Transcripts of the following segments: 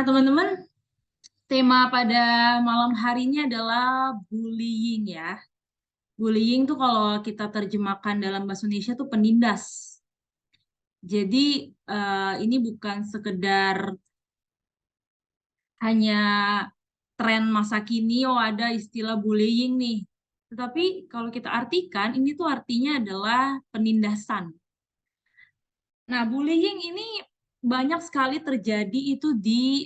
Nah, teman-teman, tema pada malam hari ini adalah bullying ya. Bullying tuh kalau kita terjemahkan dalam bahasa Indonesia tuh penindas. Jadi ini bukan sekedar hanya tren masa kini, oh ada istilah bullying nih. Tetapi kalau kita artikan, ini tuh artinya adalah penindasan. Nah, bullying ini banyak sekali terjadi itu di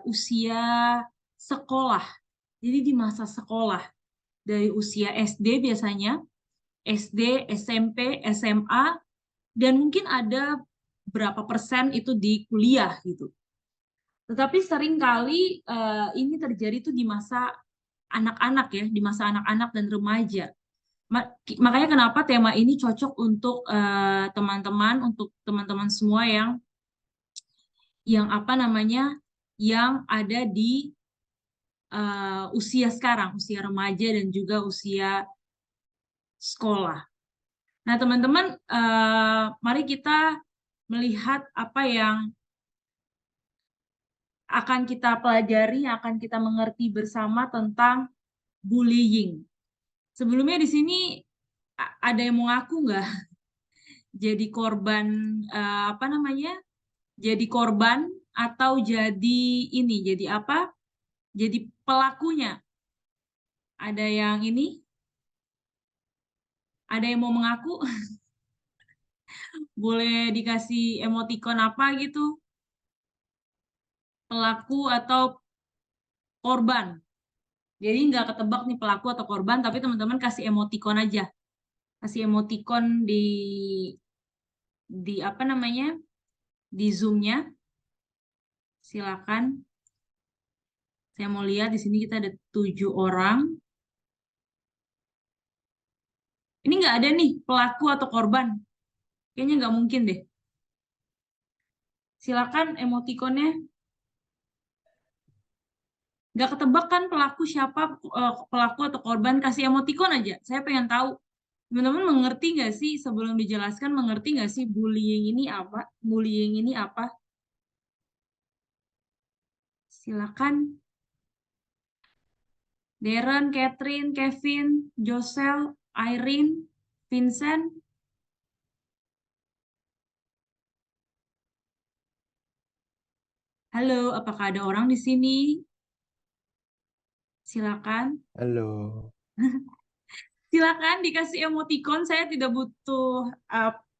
usia sekolah. Jadi di masa sekolah, dari usia SD biasanya, SD, SMP, SMA, dan mungkin ada berapa persen itu di kuliah gitu. Tetapi seringkali ini terjadi tuh di masa anak-anak ya, di masa anak-anak dan remaja. Makanya kenapa tema ini cocok untuk teman-teman, untuk teman-teman semua yang apa namanya, yang ada di usia sekarang, usia remaja dan juga usia sekolah. Nah, teman-teman, mari kita melihat apa yang akan kita pelajari, yang akan kita mengerti bersama tentang bullying. Sebelumnya di sini ada yang mau ngaku nggak jadi korban apa namanya? Jadi korban atau jadi ini, jadi apa? Jadi pelakunya. Ada yang ini? Ada yang mau mengaku? Boleh dikasih emoticon apa gitu? Pelaku atau korban. Jadi nggak ketebak nih pelaku atau korban, tapi teman-teman kasih emoticon aja. Kasih emoticon di apa namanya? Di Zoom-nya. Silakan. Saya mau lihat di sini kita ada 7 orang. Ini nggak ada nih pelaku atau korban. Kayaknya nggak mungkin deh. Silakan emoticonnya. Nggak ketebak kan pelaku siapa, pelaku atau korban, kasih emoticon aja. Saya pengen tahu. Teman-teman mengerti nggak sih, sebelum dijelaskan, mengerti nggak sih bullying ini apa? Bullying ini apa? Silakan. Darren, Catherine, Kevin, Josel, Irene, Vincent. Halo, apakah ada orang di sini? Silakan. Halo, Silakan dikasih emoticon. Saya tidak butuh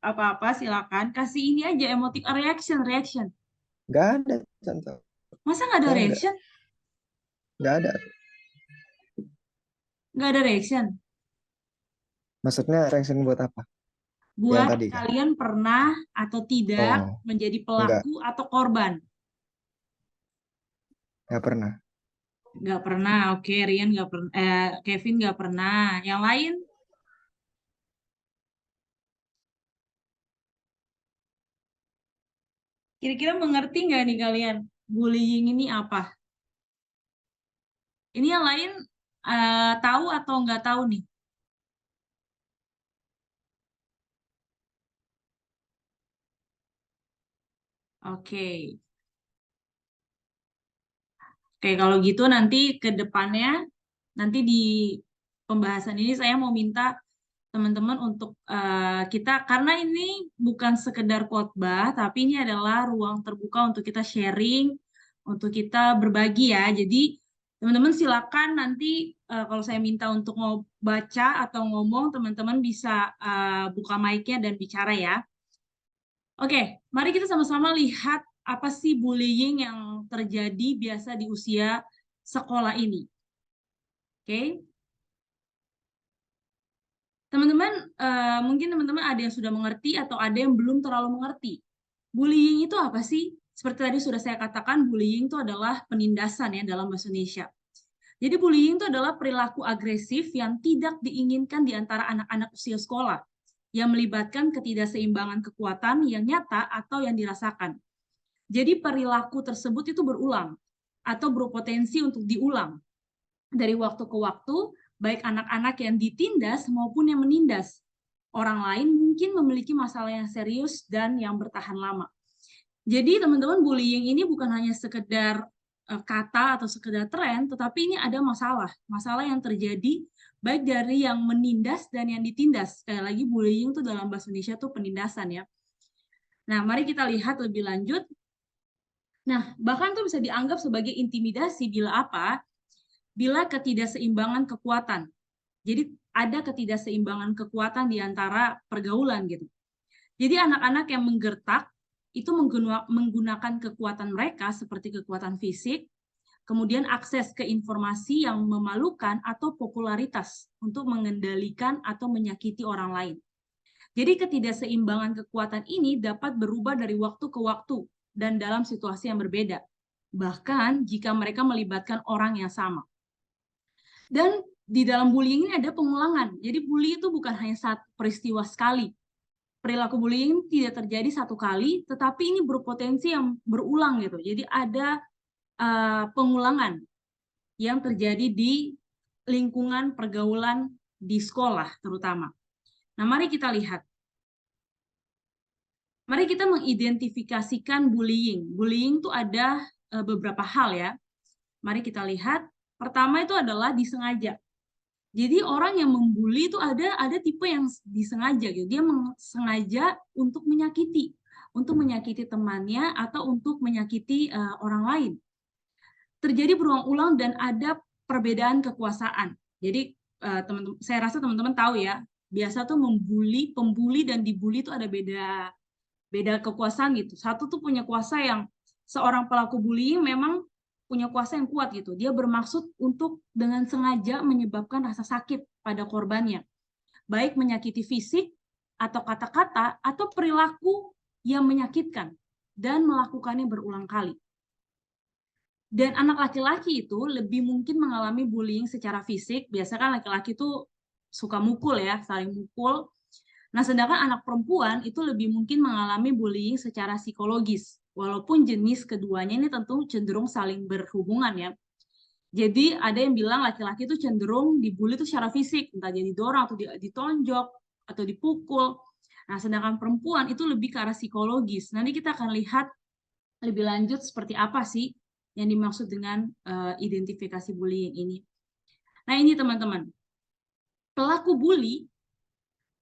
apa-apa. Silakan kasih ini aja emoticon reaction, reaction. nggak ada contoh. Masa nggak ada Saya reaction? nggak ada. Nggak ada reaction. Maksudnya reaction buat apa? Yang Buat tadi kah? kalian pernah atau tidak Oh, menjadi nggak, pelaku atau korban? nggak pernah. Nggak pernah. Oke, Rian nggak pernah. Kevin nggak pernah. Yang lain? Kira-kira mengerti nggak nih kalian? Bullying ini apa? Ini yang lain tahu atau nggak tahu nih? Oke. Oke, kalau gitu nanti ke depannya, nanti di pembahasan ini saya mau minta teman-teman untuk kita, karena ini bukan sekedar khotbah, tapi ini adalah ruang terbuka untuk kita sharing, untuk kita berbagi ya. Jadi teman-teman silakan nanti kalau saya minta untuk mau baca atau ngomong, teman-teman bisa buka mic-nya dan bicara ya. Oke, mari kita sama-sama lihat apa sih bullying yang terjadi biasa di usia sekolah ini. Oke, teman-teman, mungkin teman-teman ada yang sudah mengerti atau ada yang belum terlalu mengerti. Bullying itu apa sih? Seperti tadi sudah saya katakan, bullying itu adalah penindasan ya dalam bahasa Indonesia. Jadi bullying itu adalah perilaku agresif yang tidak diinginkan di antara anak-anak usia sekolah, yang melibatkan ketidakseimbangan kekuatan yang nyata atau yang dirasakan. Jadi perilaku tersebut itu berulang atau berpotensi untuk diulang dari waktu ke waktu, baik anak-anak yang ditindas maupun yang menindas. Orang lain mungkin memiliki masalah yang serius dan yang bertahan lama. Jadi teman-teman, bullying ini bukan hanya sekedar kata atau sekedar tren, tetapi ini ada masalah yang terjadi baik dari yang menindas dan yang ditindas. Sekali lagi, bullying itu dalam bahasa Indonesia tuh penindasan ya. Nah, mari kita lihat lebih lanjut. Nah, bahkan tuh bisa dianggap sebagai intimidasi bila apa? Bila ketidakseimbangan kekuatan. Jadi ada ketidakseimbangan kekuatan di antara pergaulan gitu. Jadi anak-anak yang menggertak itu menggunakan kekuatan mereka seperti kekuatan fisik, kemudian akses ke informasi yang memalukan atau popularitas untuk mengendalikan atau menyakiti orang lain. Jadi ketidakseimbangan kekuatan ini dapat berubah dari waktu ke waktu dan dalam situasi yang berbeda, bahkan jika mereka melibatkan orang yang sama. Dan di dalam bullying ini ada pengulangan. Jadi bully itu bukan hanya satu peristiwa sekali. Perilaku bullying tidak terjadi satu kali, tetapi ini berpotensi yang berulang gitu. Jadi ada pengulangan yang terjadi di lingkungan pergaulan di sekolah terutama. Nah, mari kita lihat. Mari kita mengidentifikasikan bullying. Bullying itu ada beberapa hal ya. Mari kita lihat. Pertama itu adalah disengaja. Jadi orang yang membuli itu ada tipe yang disengaja gitu. Dia sengaja untuk menyakiti temannya atau untuk menyakiti orang lain. Terjadi berulang-ulang dan ada perbedaan kekuasaan. Jadi teman-teman, saya rasa teman-teman tahu ya, biasa tuh pembuli dan dibully itu ada beda kekuasaan gitu. Satu tuh punya kuasa yang seorang pelaku bullying memang punya kuasa yang kuat gitu. Dia bermaksud untuk dengan sengaja menyebabkan rasa sakit pada korbannya. Baik menyakiti fisik atau kata-kata atau perilaku yang menyakitkan dan melakukannya berulang kali. Dan anak laki-laki itu lebih mungkin mengalami bullying secara fisik. Biasanya kan laki-laki itu suka mukul ya, saling mukul. Nah, sedangkan anak perempuan itu lebih mungkin mengalami bullying secara psikologis. Walaupun jenis keduanya ini tentu cenderung saling berhubungan ya. Jadi ada yang bilang laki-laki itu cenderung dibully itu secara fisik, entah jadi didorong atau ditonjok atau dipukul. Nah, sedangkan perempuan itu lebih ke arah psikologis. Nanti kita akan lihat lebih lanjut seperti apa sih yang dimaksud dengan identifikasi bullying ini. Nah, ini teman-teman. Pelaku bully,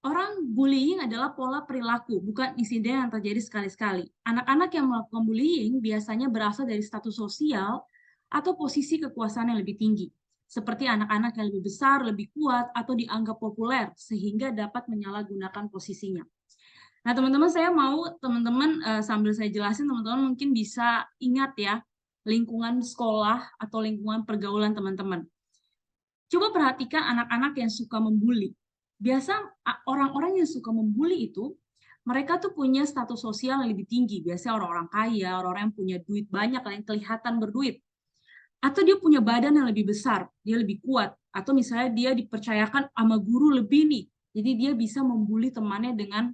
orang bullying adalah pola perilaku, bukan insiden yang terjadi sekali-sekali. Anak-anak yang melakukan bullying biasanya berasal dari status sosial atau posisi kekuasaan yang lebih tinggi, seperti anak-anak yang lebih besar, lebih kuat, atau dianggap populer, sehingga dapat menyalahgunakan posisinya. Nah, teman-teman, saya mau teman-teman sambil saya jelasin, teman-teman mungkin bisa ingat ya, lingkungan sekolah atau lingkungan pergaulan teman-teman. Coba perhatikan anak-anak yang suka membuli. Biasa orang-orang yang suka membuli itu, mereka tuh punya status sosial yang lebih tinggi. Biasanya orang-orang kaya, orang-orang yang punya duit banyak, yang kelihatan berduit. Atau dia punya badan yang lebih besar, dia lebih kuat. Atau misalnya dia dipercayakan sama guru lebih nih. Jadi dia bisa membuli temannya dengan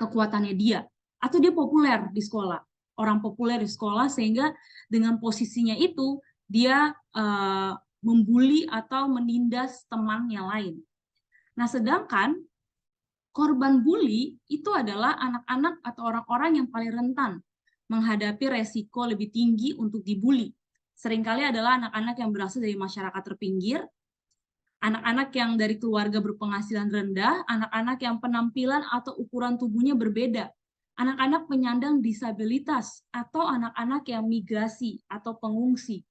kekuatannya dia. Atau dia populer di sekolah. Orang populer di sekolah sehingga dengan posisinya itu, dia membuli atau menindas teman yang lain. Nah, sedangkan korban bully itu adalah anak-anak atau orang-orang yang paling rentan menghadapi resiko lebih tinggi untuk dibully. Seringkali adalah anak-anak yang berasal dari masyarakat terpinggir, anak-anak yang dari keluarga berpenghasilan rendah, anak-anak yang penampilan atau ukuran tubuhnya berbeda, anak-anak penyandang disabilitas, atau anak-anak yang migrasi atau pengungsi.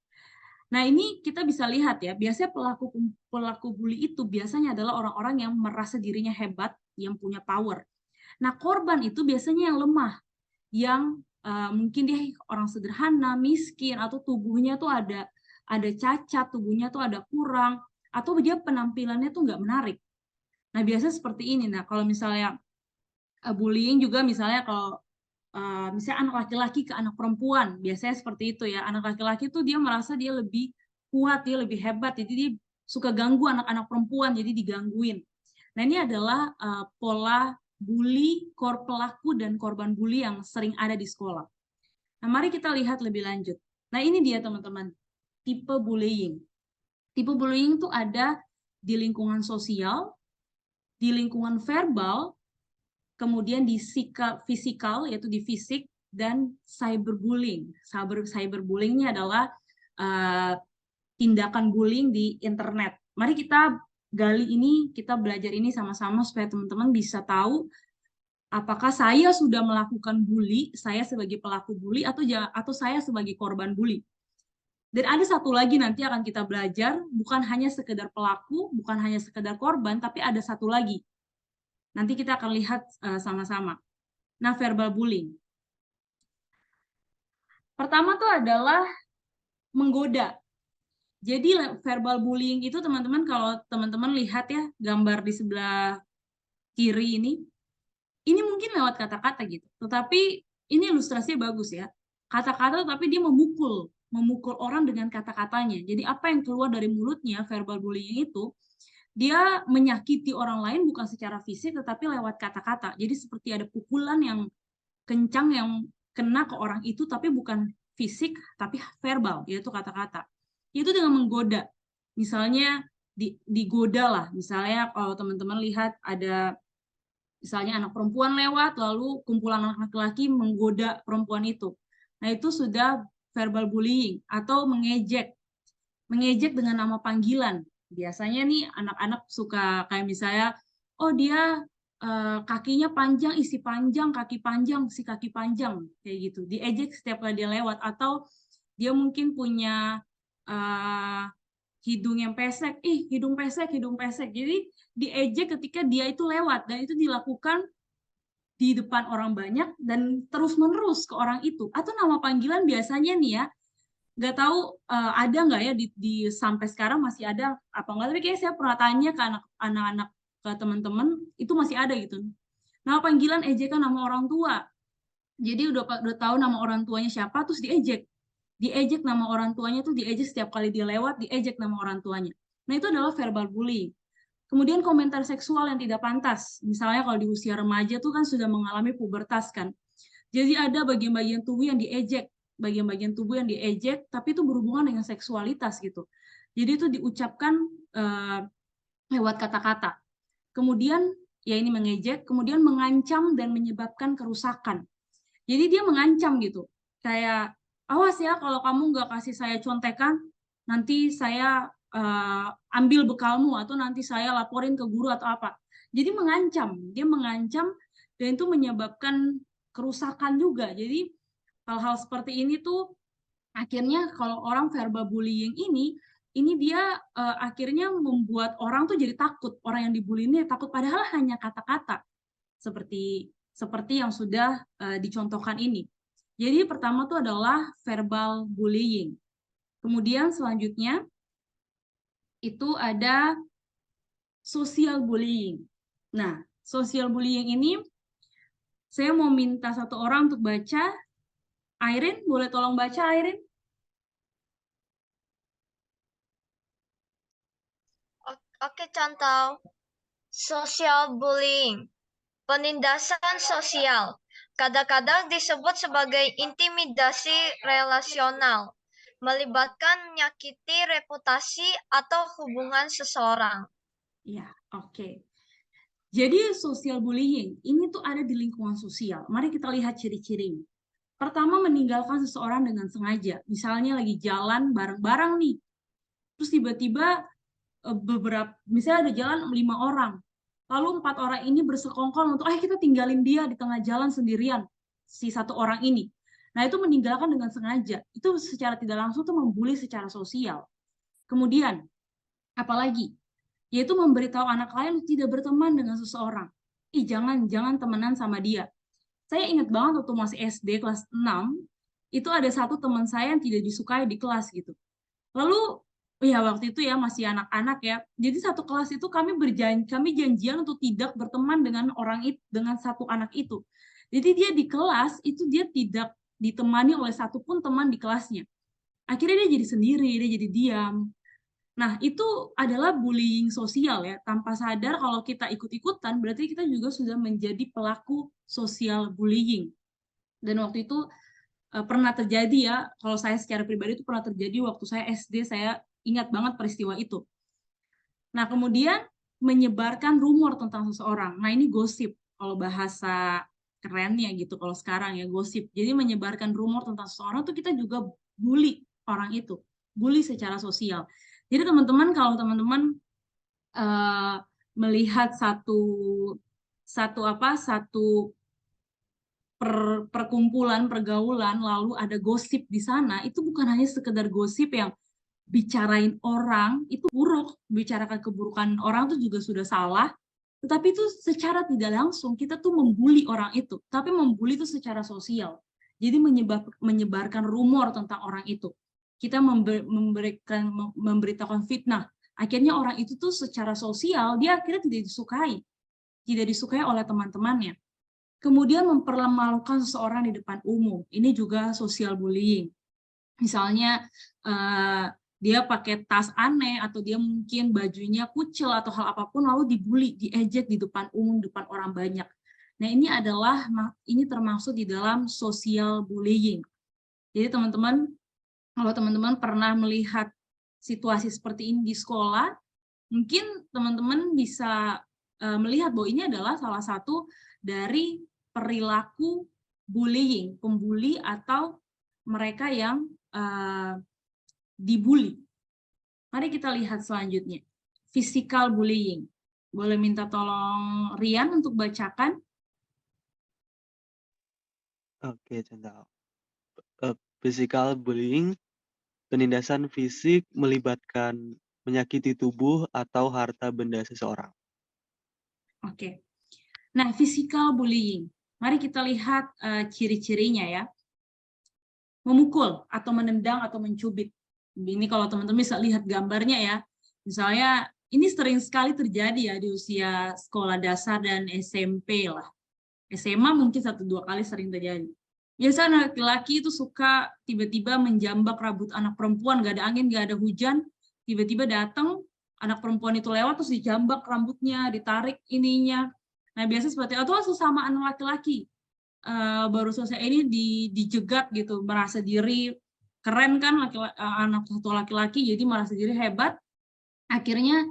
Nah, ini kita bisa lihat ya, biasanya pelaku bully itu biasanya adalah orang-orang yang merasa dirinya hebat, yang punya power. Nah, korban itu biasanya yang lemah, yang mungkin dia orang sederhana, miskin, atau tubuhnya tuh ada cacat, tubuhnya tuh ada kurang, atau dia penampilannya tuh nggak menarik. Nah, biasanya seperti ini. Nah, kalau misalnya bullying juga misalnya kalau misalnya anak laki-laki ke anak perempuan, biasanya seperti itu ya. Anak laki-laki tuh dia merasa dia lebih kuat, dia lebih hebat, jadi dia suka ganggu anak-anak perempuan, jadi digangguin. Nah, ini adalah pola bully, pelaku dan korban bully yang sering ada di sekolah. Nah, mari kita lihat lebih lanjut. Nah, ini dia teman-teman, tipe bullying. Tipe bullying itu ada di lingkungan sosial, di lingkungan verbal, kemudian di fisikal, yaitu di fisik, dan cyberbullying. Cyberbullying ini adalah tindakan bullying di internet. Mari kita gali ini, kita belajar ini sama-sama supaya teman-teman bisa tahu apakah saya sudah melakukan bully, saya sebagai pelaku bully, atau saya sebagai korban bully. Dan ada satu lagi nanti akan kita belajar, bukan hanya sekedar pelaku, bukan hanya sekedar korban, tapi ada satu lagi. Nanti kita akan lihat sama-sama. Nah, verbal bullying. Pertama tuh adalah menggoda. Jadi verbal bullying itu teman-teman, kalau teman-teman lihat ya gambar di sebelah kiri ini mungkin lewat kata-kata gitu. Tetapi ini ilustrasinya bagus ya. Kata-kata tapi dia memukul orang dengan kata-katanya. Jadi apa yang keluar dari mulutnya, verbal bullying itu, dia menyakiti orang lain bukan secara fisik tetapi lewat kata-kata. Jadi seperti ada pukulan yang kencang yang kena ke orang itu tapi bukan fisik tapi verbal, yaitu kata-kata. Itu dengan menggoda. Misalnya digoda lah. Misalnya kalau teman-teman lihat ada misalnya anak perempuan lewat, lalu kumpulan anak laki-laki menggoda perempuan itu. Nah, itu sudah verbal bullying atau mengejek. Mengejek dengan nama panggilan. Biasanya nih anak-anak suka kayak misalnya, oh dia kakinya panjang, isi panjang, kaki panjang, si kaki panjang, kayak gitu. Diejek setiap kali dia lewat. Atau dia mungkin punya hidung yang pesek, hidung pesek, hidung pesek. Jadi diejek ketika dia itu lewat, dan itu dilakukan di depan orang banyak dan terus-menerus ke orang itu. Atau nama panggilan biasanya nih ya, nggak tahu ada nggak ya di sampai sekarang masih ada apa nggak, tapi kayaknya saya pernah tanya ke anak-anak, ke teman-teman, itu masih ada gitu. Nama panggilan ejekan nama orang tua. Jadi udah tahu nama orang tuanya siapa, terus diejek nama orang tuanya, tuh diejek setiap kali dia lewat, diejek nama orang tuanya. Nah, itu adalah verbal bullying. Kemudian komentar seksual yang tidak pantas. Misalnya kalau di usia remaja tuh kan sudah mengalami pubertas kan. Jadi ada bagian-bagian tubuh yang diejek, tapi itu berhubungan dengan seksualitas gitu. Jadi itu diucapkan lewat kata-kata. Kemudian ya ini mengejek, kemudian mengancam dan menyebabkan kerusakan. Jadi dia mengancam gitu, kayak awas ya kalau kamu nggak kasih saya contekan, nanti saya ambil bekalmu, atau nanti saya laporin ke guru atau apa. Jadi dia mengancam dan itu menyebabkan kerusakan juga. Jadi hal-hal seperti ini tuh akhirnya kalau orang verbal bullying ini dia akhirnya membuat orang tuh jadi takut. Orang yang dibully ini takut, padahal hanya kata-kata seperti yang sudah dicontohkan ini. Jadi pertama tuh adalah verbal bullying. Kemudian selanjutnya itu ada social bullying. Nah, social bullying ini saya mau minta satu orang untuk baca. Airin, boleh tolong baca, Airin? Oke, contoh. Social bullying. Penindasan sosial. Kadang-kadang disebut sebagai intimidasi relasional, melibatkan menyakiti reputasi atau hubungan seseorang. Ya, oke. Jadi social bullying ini tuh ada di lingkungan sosial. Mari kita lihat ciri-cirinya. Pertama, meninggalkan seseorang dengan sengaja. Misalnya lagi jalan bareng-bareng nih, terus tiba-tiba misalnya ada jalan 5 orang, lalu 4 orang ini bersekongkol untuk kita tinggalin dia di tengah jalan sendirian, si satu orang ini. Nah, itu meninggalkan dengan sengaja. Itu secara tidak langsung tuh membuli secara sosial. Kemudian apalagi, yaitu memberitahu anak lain tidak berteman dengan seseorang. Jangan temenan sama dia. Saya ingat banget waktu masih SD kelas 6, itu ada satu teman saya yang tidak disukai di kelas gitu. Lalu ya waktu itu ya masih anak-anak ya. Jadi satu kelas itu kami janjian untuk tidak berteman dengan dengan satu anak itu. Jadi dia di kelas itu dia tidak ditemani oleh satupun teman di kelasnya. Akhirnya dia jadi sendiri, dia jadi diam. Nah, itu adalah bullying sosial ya. Tanpa sadar kalau kita ikut-ikutan, berarti kita juga sudah menjadi pelaku sosial bullying. Dan waktu itu pernah terjadi ya, kalau saya secara pribadi itu pernah terjadi waktu saya SD, saya ingat banget peristiwa itu. Nah, kemudian menyebarkan rumor tentang seseorang. Nah, ini gosip kalau bahasa kerennya gitu kalau sekarang ya, gosip. Jadi menyebarkan rumor tentang seseorang tuh kita juga bully orang itu, bully secara sosial. Jadi teman-teman, kalau teman-teman melihat satu perkumpulan, pergaulan, lalu ada gosip di sana, itu bukan hanya sekedar gosip yang bicarain orang, itu buruk, bicarakan keburukan orang itu juga sudah salah, tetapi itu secara tidak langsung kita tuh membuli orang itu, tapi membuli itu secara sosial. Jadi menyebarkan rumor tentang orang itu. Kita memberitakan fitnah. Akhirnya orang itu tuh secara sosial dia akhirnya tidak disukai oleh teman-temannya. Kemudian mempermalukan seseorang di depan umum. Ini juga social bullying. Misalnya dia pakai tas aneh atau dia mungkin bajunya kucel atau hal apapun lalu dibully, diejek di depan umum, depan orang banyak. Nah, ini termasuk di dalam social bullying. Jadi teman-teman, kalau teman-teman pernah melihat situasi seperti ini di sekolah, mungkin teman-teman bisa melihat bahwa ini adalah salah satu dari perilaku bullying, pembuli atau mereka yang dibully. Mari kita lihat selanjutnya. Physical bullying. Boleh minta tolong Rian untuk bacakan? Oke, contoh. Physical bullying, penindasan fisik melibatkan menyakiti tubuh atau harta benda seseorang. Oke. Nah, physical bullying. Mari kita lihat ciri-cirinya ya. Memukul atau menendang atau mencubit. Ini kalau teman-teman bisa lihat gambarnya ya. Misalnya ini sering sekali terjadi ya di usia sekolah dasar dan SMP lah. SMA mungkin 1-2 kali sering terjadi. Biasanya laki-laki itu suka tiba-tiba menjambak rambut anak perempuan, gak ada angin, gak ada hujan, tiba-tiba datang anak perempuan itu lewat terus dijambak rambutnya, ditarik ininya. Nah, biasanya seperti itu, atau sesama anak laki-laki. Baru selesai ini dijegat gitu, merasa diri keren kan, anak satu laki-laki jadi merasa diri hebat, akhirnya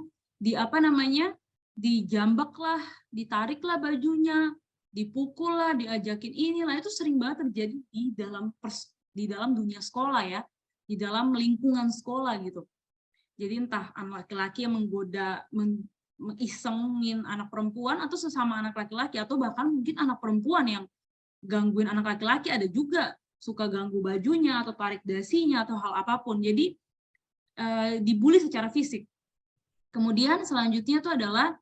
dijambak lah, ditarik lah bajunya, dipukul lah, diajakin inilah. Itu sering banget terjadi di dalam dunia sekolah ya, di dalam lingkungan sekolah gitu. Jadi entah anak laki-laki yang menggoda, mengisengin anak perempuan atau sesama anak laki-laki, atau bahkan mungkin anak perempuan yang gangguin anak laki-laki, ada juga suka ganggu bajunya atau tarik dasinya atau hal apapun. Jadi dibully secara fisik. Kemudian selanjutnya itu adalah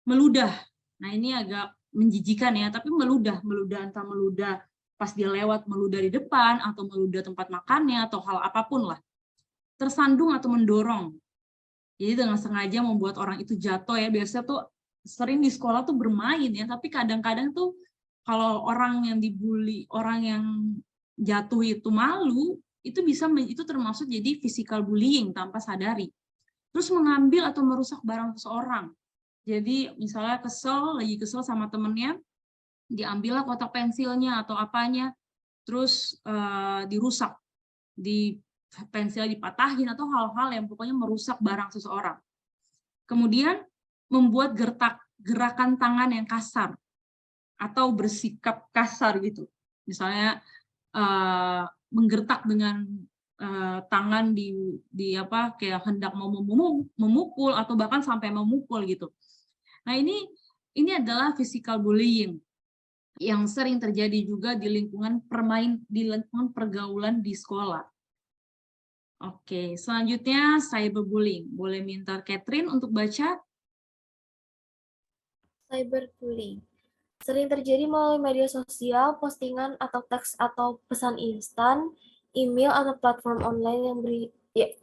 meludah. Nah, ini agak menjijikan ya, tapi meludah entah meludah pas dia lewat, meludah di depan atau meludah tempat makannya atau hal apapun lah. Tersandung atau mendorong. Jadi dengan sengaja membuat orang itu jatuh ya. Biasanya tuh sering di sekolah tuh bermain ya, tapi kadang-kadang tuh kalau orang yang dibully, orang yang jatuh itu malu, itu termasuk jadi physical bullying tanpa sadari. Terus mengambil atau merusak barang seseorang. Jadi misalnya lagi kesel sama temennya, diambillah kotak pensilnya atau apanya, terus dirusak, pensil dipatahin atau hal-hal yang pokoknya merusak barang seseorang. Kemudian membuat gerakan tangan yang kasar atau bersikap kasar gitu. Misalnya menggertak dengan tangan kayak hendak mau memukul atau bahkan sampai memukul gitu. Nah, ini adalah physical bullying yang sering terjadi juga di lingkungan pergaulan di sekolah. Oke, selanjutnya cyberbullying. Boleh minta Catherine untuk baca? Cyberbullying sering terjadi melalui media sosial, postingan atau teks atau pesan instan, email atau platform online yang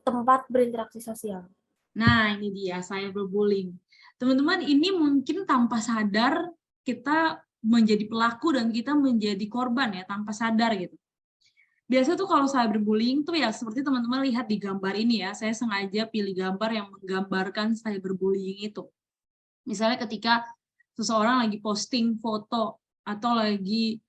tempat berinteraksi sosial. Nah, ini dia cyberbullying. Teman-teman, ini mungkin tanpa sadar kita menjadi pelaku dan kita menjadi korban ya, tanpa sadar gitu. Biasa tuh kalau cyberbullying tuh ya seperti teman-teman lihat di gambar ini ya, saya sengaja pilih gambar yang menggambarkan cyberbullying itu. Misalnya ketika seseorang lagi posting foto atau lagi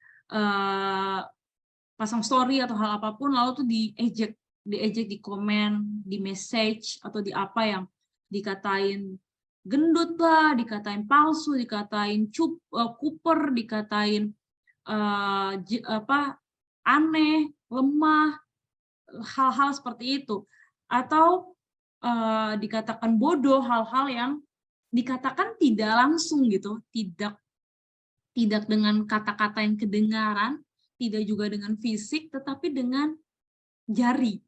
pasang story atau hal apapun, lalu tuh diejek di komen, di message, atau di apa yang dikatain gendut lah, dikatain palsu, dikatain kuper, dikatain aneh, lemah, hal-hal seperti itu, atau dikatakan bodoh, hal-hal yang dikatakan tidak langsung gitu, tidak dengan kata-kata yang kedengaran, tidak juga dengan fisik, tetapi dengan jari.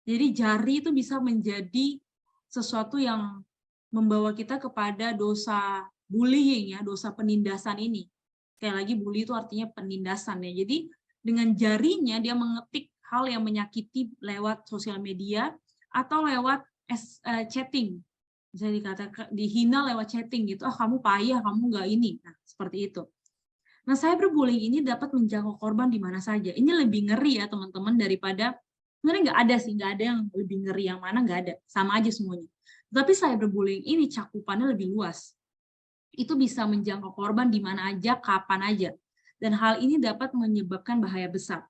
Jadi jari itu bisa menjadi sesuatu yang membawa kita kepada dosa bullying ya, dosa penindasan ini. Sekali lagi bully itu artinya penindasan ya. Jadi dengan jarinya dia mengetik hal yang menyakiti lewat sosial media atau lewat chatting. Bisa dikatakan dihina lewat chatting gitu. Kamu payah, kamu nggak ini. Nah, seperti itu. Nah, cyberbullying ini dapat menjangkau korban di mana saja. Ini lebih ngeri ya teman-teman daripada, sebenarnya nggak ada sih, nggak ada yang lebih ngeri yang mana, nggak ada. Sama aja semuanya. Tapi cyberbullying ini cakupannya lebih luas. Itu bisa menjangkau korban di mana aja, kapan aja. Dan hal ini dapat menyebabkan bahaya besar.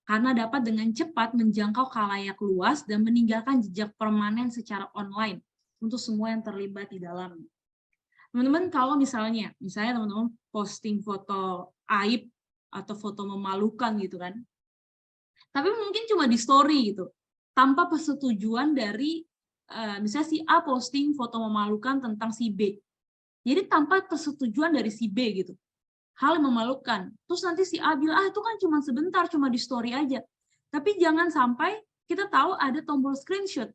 Karena dapat dengan cepat menjangkau khalayak luas dan meninggalkan jejak permanen secara online untuk semua yang terlibat di dalamnya. Teman-teman, kalau misalnya teman-teman posting foto aib atau foto memalukan gitu kan, tapi mungkin cuma di story gitu, tanpa persetujuan dari, misalnya si A posting foto memalukan tentang si B, jadi tanpa persetujuan dari si B gitu, hal yang memalukan, terus nanti si A bilang, itu kan cuma sebentar, cuma di story aja, tapi jangan sampai kita tahu ada tombol screenshot,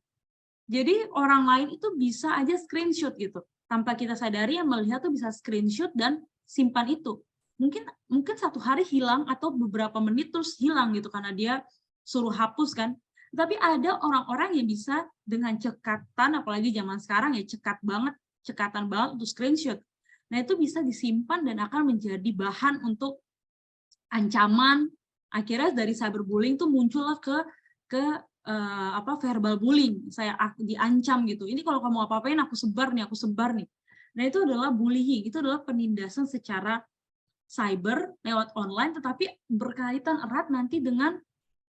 jadi orang lain itu bisa aja screenshot gitu, tanpa kita sadari yang melihat tuh bisa screenshot dan simpan itu. Mungkin satu hari hilang atau beberapa menit terus hilang gitu karena dia suruh hapus kan. Tapi ada orang-orang yang bisa dengan cekatan, apalagi zaman sekarang ya cekatan banget untuk screenshot. Nah, itu bisa disimpan dan akan menjadi bahan untuk ancaman. Akhirnya dari cyberbullying tuh muncullah ke verbal bullying, saya diancam gitu. Ini kalau kamu apa-apain aku sebar nih. Nah, itu adalah bullying, itu adalah penindasan secara cyber lewat online, tetapi berkaitan erat nanti dengan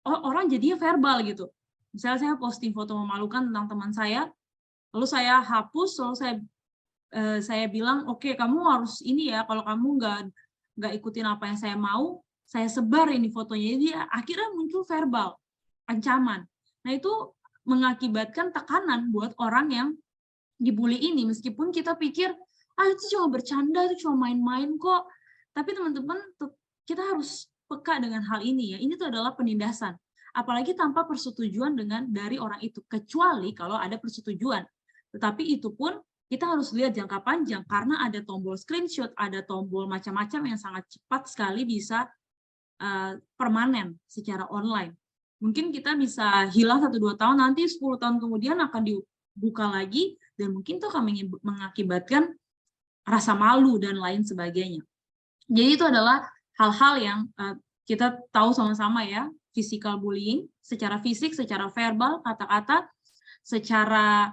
orang jadinya verbal gitu. Misalnya saya posting foto memalukan tentang teman saya, lalu saya hapus, lalu saya bilang, oke, kamu harus ini ya, kalau kamu nggak ikutin apa yang saya mau, saya sebar ini fotonya. Jadi akhirnya muncul verbal, ancaman. Nah, itu mengakibatkan tekanan buat orang yang dibully ini, meskipun kita pikir, itu cuma bercanda, itu cuma main-main kok. Tapi teman-teman, kita harus peka dengan hal ini ya. Ini tuh adalah penindasan. Apalagi tanpa persetujuan dari orang itu, kecuali kalau ada persetujuan. Tetapi itu pun kita harus lihat jangka panjang, karena ada tombol screenshot, ada tombol macam-macam yang sangat cepat sekali bisa permanen secara online. Mungkin kita bisa hilang 1-2 tahun, nanti 10 tahun kemudian akan dibuka lagi, dan mungkin itu akan mengakibatkan rasa malu dan lain sebagainya. Jadi itu adalah hal-hal yang kita tahu sama-sama ya, physical bullying, secara fisik, secara verbal, kata-kata, secara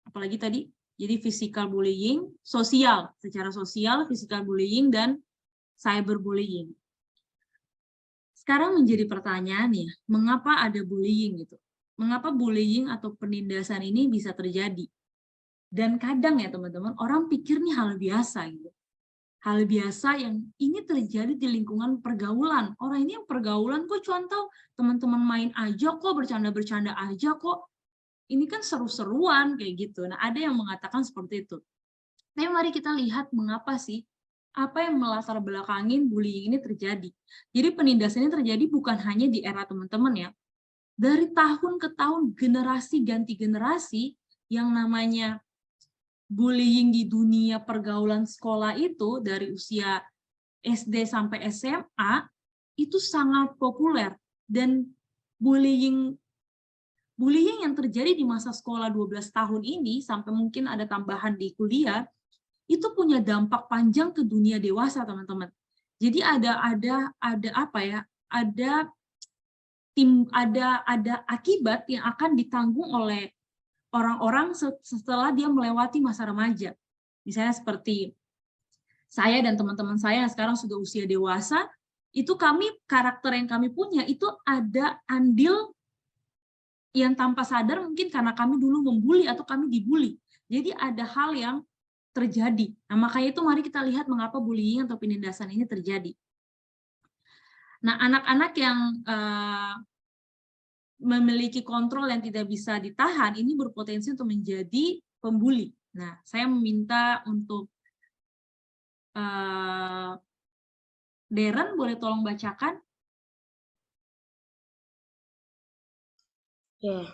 apalagi tadi, jadi physical bullying, sosial, secara sosial, physical bullying, dan cyberbullying. Sekarang menjadi pertanyaan ya, mengapa ada bullying gitu? Mengapa bullying atau penindasan ini bisa terjadi? Dan kadang ya teman-teman, orang pikir nih hal biasa gitu. Hal biasa yang ini terjadi di lingkungan pergaulan. Orang ini yang pergaulan kok contoh, teman-teman main aja kok, bercanda-bercanda aja kok. Ini kan seru-seruan kayak gitu. Nah, ada yang mengatakan seperti itu. Tapi mari kita lihat mengapa sih, apa yang melatar belakangin bullying ini terjadi. Jadi penindasan ini terjadi bukan hanya di era teman-teman ya. Dari tahun ke tahun, generasi ganti generasi, yang namanya bullying di dunia pergaulan sekolah itu, dari usia SD sampai SMA, itu sangat populer. Dan bullying yang terjadi di masa sekolah 12 tahun ini, sampai mungkin ada tambahan di kuliah, itu punya dampak panjang ke dunia dewasa, teman-teman. Jadi ada akibat yang akan ditanggung oleh orang-orang setelah dia melewati masa remaja. Misalnya seperti saya dan teman-teman saya yang sekarang sudah usia dewasa, itu karakter yang kami punya itu ada andil yang tanpa sadar mungkin karena kami dulu membuli atau kami dibully. Jadi ada hal yang terjadi. Nah, makanya itu mari kita lihat mengapa bullying atau penindasan ini terjadi. Nah, anak-anak yang memiliki kontrol yang tidak bisa ditahan, ini berpotensi untuk menjadi pembuli. Nah, saya meminta untuk Darren, boleh tolong bacakan? Ya,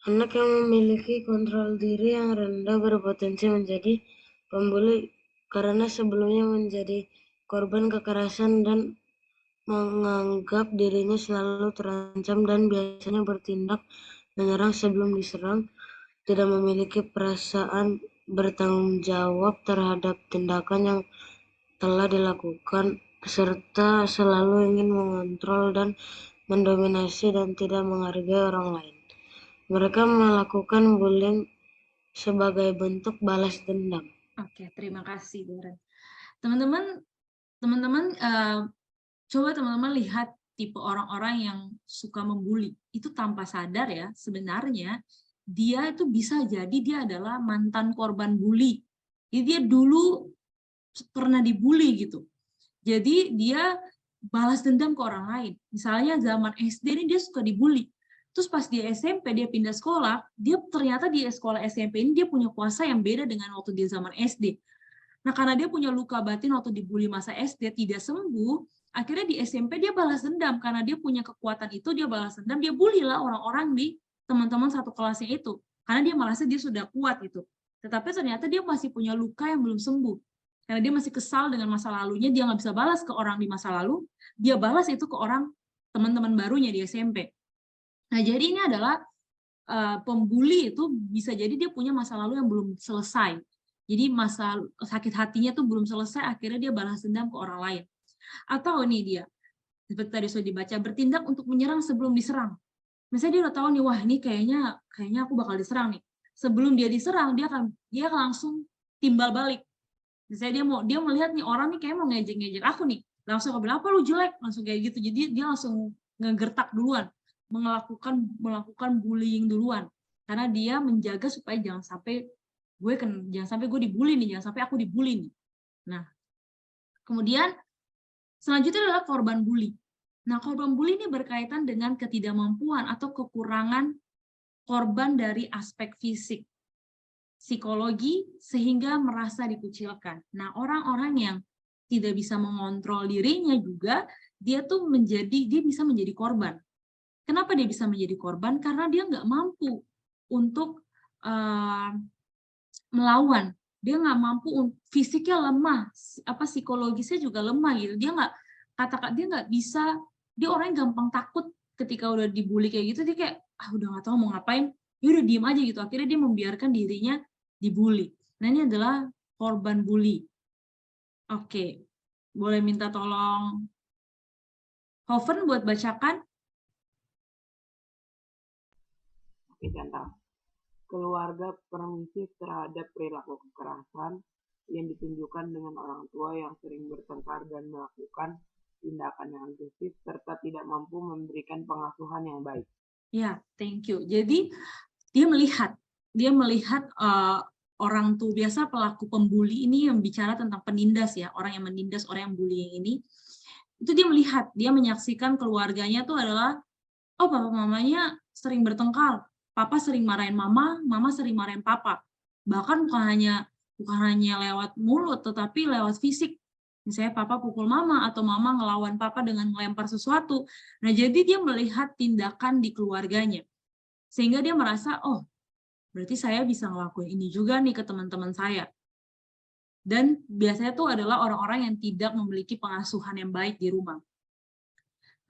anak yang memiliki kontrol diri yang rendah berpotensi menjadi pembuli karena sebelumnya menjadi korban kekerasan dan menganggap dirinya selalu terancam dan biasanya bertindak menyerang sebelum diserang, tidak memiliki perasaan bertanggung jawab terhadap tindakan yang telah dilakukan, serta selalu ingin mengontrol dan mendominasi dan tidak menghargai orang lain. Mereka melakukan bullying sebagai bentuk balas dendam. Oke, terima kasih, Darren. Teman-teman, coba teman-teman lihat tipe orang-orang yang suka membuli. Itu tanpa sadar ya, sebenarnya dia itu bisa jadi dia adalah mantan korban bully. Jadi dia dulu pernah dibully gitu. Jadi dia balas dendam ke orang lain. Misalnya zaman SD ini dia suka dibully. Terus pas di SMP dia pindah sekolah, dia ternyata di sekolah SMP ini dia punya kuasa yang beda dengan waktu dia zaman SD. Nah, karena dia punya luka batin waktu dibully masa SD tidak sembuh, akhirnya di SMP dia balas dendam. Karena dia punya kekuatan itu, dia balas dendam, dia bully lah orang-orang di teman-teman satu kelasnya itu. Karena dia merasa dia sudah kuat gitu. Tetapi ternyata dia masih punya luka yang belum sembuh. Karena dia masih kesal dengan masa lalunya, dia nggak bisa balas ke orang di masa lalu, dia balas itu ke orang teman-teman barunya di SMP. Nah, jadi ini adalah pembuli itu bisa jadi dia punya masa lalu yang belum selesai. Jadi masa sakit hatinya tuh belum selesai, akhirnya dia balas dendam ke orang lain. Atau ini dia, seperti tadi sudah dibaca, bertindak untuk menyerang sebelum diserang. Misalnya dia udah tahu nih, wah ini kayaknya aku bakal diserang nih. Sebelum dia diserang, dia akan langsung timbal balik. Misalnya dia melihat nih orang nih kayak mau ngejek-ngejek aku nih, langsung bilang apa lu jelek, langsung kayak gitu. Jadi dia langsung ngegertak duluan, melakukan bullying duluan, karena dia menjaga supaya jangan sampai gue dibully nih, jangan sampai aku dibully nih. Nah, kemudian selanjutnya adalah korban bully. Nah, korban bully ini berkaitan dengan ketidakmampuan atau kekurangan korban dari aspek fisik, psikologi, sehingga merasa dikucilkan. Nah, orang-orang yang tidak bisa mengontrol dirinya juga, dia bisa menjadi korban. Kenapa dia bisa menjadi korban? Karena dia nggak mampu untuk melawan. Dia nggak mampu, fisiknya lemah, psikologisnya juga lemah gitu. Dia nggak bisa, dia orang yang gampang takut ketika udah dibully kayak gitu, dia kayak udah nggak tahu mau ngapain, ya udah diem aja gitu. Akhirnya dia membiarkan dirinya dibully. Nah, ini adalah korban bully. Oke, boleh minta tolong Hoven buat bacakan. Oke, contoh. Keluarga permisif terhadap perilaku kekerasan yang ditunjukkan dengan orang tua yang sering bertengkar dan melakukan tindakan yang agresif serta tidak mampu memberikan pengasuhan yang baik. Ya, thank you. Jadi dia melihat orang tuh, biasa pelaku pembuli ini yang bicara tentang penindas ya, orang yang menindas, orang yang bullying ini, itu dia menyaksikan keluarganya tuh adalah, oh papa mamanya sering bertengkar, papa sering marahin mama sering marahin papa. Bahkan bukan hanya lewat mulut, tetapi lewat fisik. Misalnya papa pukul mama atau mama ngelawan papa dengan melempar sesuatu. Nah, jadi dia melihat tindakan di keluarganya. Sehingga dia merasa, oh, berarti saya bisa ngelakuin ini juga nih ke teman-teman saya. Dan biasanya tuh adalah orang-orang yang tidak memiliki pengasuhan yang baik di rumah.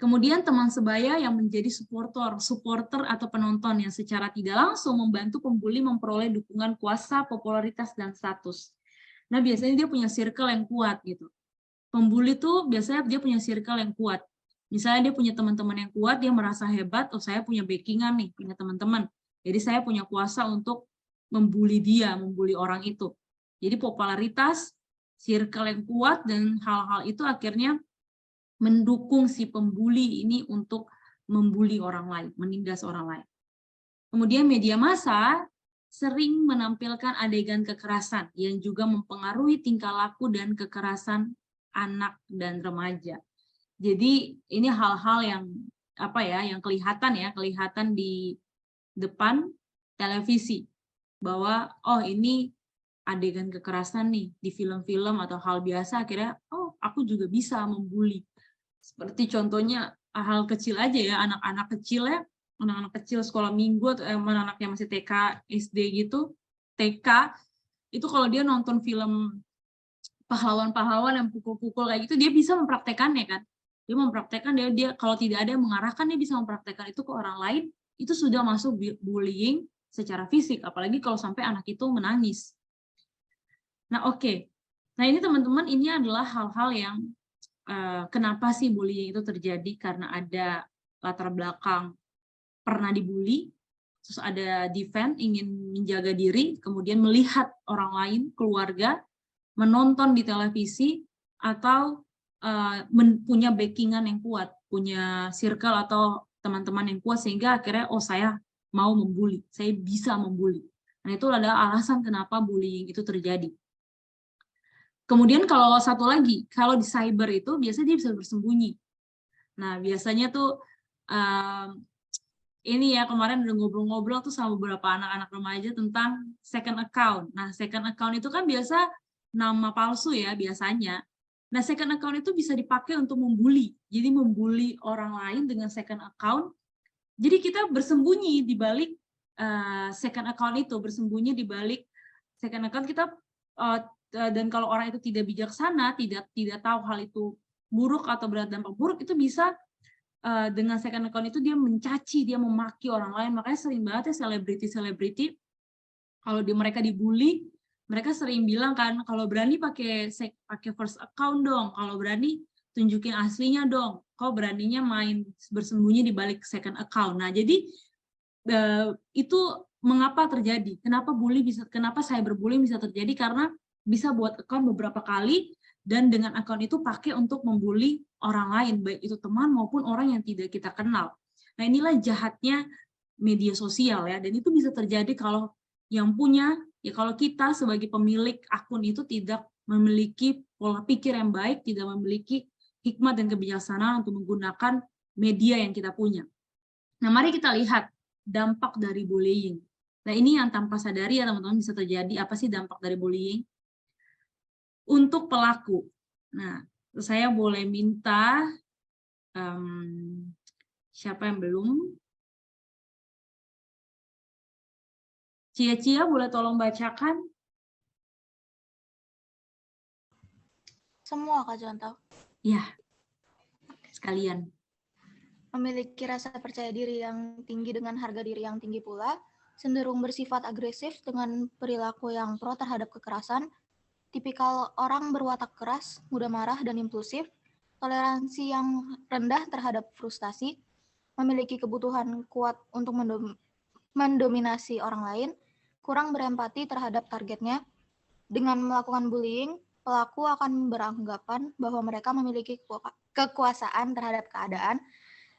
Kemudian teman sebaya yang menjadi supporter atau penonton yang secara tidak langsung membantu pembuli memperoleh dukungan kuasa, popularitas, dan status. Nah, biasanya dia punya circle yang kuat gitu. Pembuli tuh biasanya dia punya circle yang kuat. Misalnya dia punya teman-teman yang kuat, dia merasa hebat, oh saya punya backingan nih, punya teman-teman. Jadi saya punya kuasa untuk membuli orang itu. Jadi popularitas, circle yang kuat, dan hal-hal itu akhirnya mendukung si pembuli ini untuk membuli orang lain, menindas orang lain. Kemudian media massa sering menampilkan adegan kekerasan yang juga mempengaruhi tingkah laku dan kekerasan anak dan remaja. Jadi ini hal-hal yang yang kelihatan di depan televisi bahwa oh ini adegan kekerasan nih di film-film atau hal biasa, akhirnya oh aku juga bisa membuli. Seperti contohnya hal kecil aja ya, anak-anak kecil sekolah minggu atau anak-anak yang masih TK, SD gitu, TK itu kalau dia nonton film pahlawan-pahlawan yang pukul-pukul kayak gitu, dia bisa mempraktekannya kan. Dia mempraktekkan, dia kalau tidak ada yang mengarahkan, dia bisa mempraktekkan itu ke orang lain, itu sudah masuk bullying secara fisik, apalagi kalau sampai anak itu menangis. Nah oke. Nah ini teman-teman, ini adalah hal-hal yang kenapa sih bullying itu terjadi, karena ada latar belakang pernah dibully, terus ada defense, ingin menjaga diri, kemudian melihat orang lain, keluarga, menonton di televisi, atau punya backingan yang kuat, punya circle atau teman-teman yang kuat, sehingga akhirnya, oh saya mau membuli, saya bisa membuli. Nah itu adalah alasan kenapa bullying itu terjadi. Kemudian kalau satu lagi, kalau di cyber itu biasanya dia bisa bersembunyi. Nah biasanya tuh ini ya, kemarin udah ngobrol-ngobrol tuh sama beberapa anak-anak remaja tentang second account. Nah second account itu kan biasa nama palsu ya biasanya. Nah second account itu bisa dipakai untuk membuli. Jadi membuli orang lain dengan second account. Jadi kita bersembunyi di balik second account itu, bersembunyi di balik second account kita. Dan kalau orang itu tidak bijaksana, tidak tahu hal itu buruk atau berdampak buruk, itu bisa dengan second account itu dia mencaci, dia memaki orang lain. Makanya sering banget ya selebriti kalau mereka dibully, mereka sering bilang kan, kalau berani pakai first account dong, kalau berani tunjukin aslinya dong, kau beraninya main bersembunyi di balik second account. Nah jadi itu mengapa terjadi? Kenapa cyberbullying bisa terjadi? Karena bisa buat account beberapa kali, dan dengan account itu pakai untuk membuli orang lain, baik itu teman maupun orang yang tidak kita kenal. Nah inilah jahatnya media sosial ya, dan itu bisa terjadi kalau yang punya, ya kalau kita sebagai pemilik akun itu tidak memiliki pola pikir yang baik, tidak memiliki hikmat dan kebijaksanaan untuk menggunakan media yang kita punya. Nah mari kita lihat dampak dari bullying. Nah ini yang tanpa sadari ya teman-teman bisa terjadi. Apa sih dampak dari bullying? Untuk pelaku. Nah, saya boleh minta siapa yang belum? Cia boleh tolong bacakan? Semua Kak Contoh. Ya, sekalian. Memiliki rasa percaya diri yang tinggi dengan harga diri yang tinggi pula, cenderung bersifat agresif dengan perilaku yang pro terhadap kekerasan, tipikal orang berwatak keras, mudah marah dan impulsif, toleransi yang rendah terhadap frustasi, memiliki kebutuhan kuat untuk mendominasi orang lain, kurang berempati terhadap targetnya. Dengan melakukan bullying, pelaku akan beranggapan bahwa mereka memiliki kekuasaan terhadap keadaan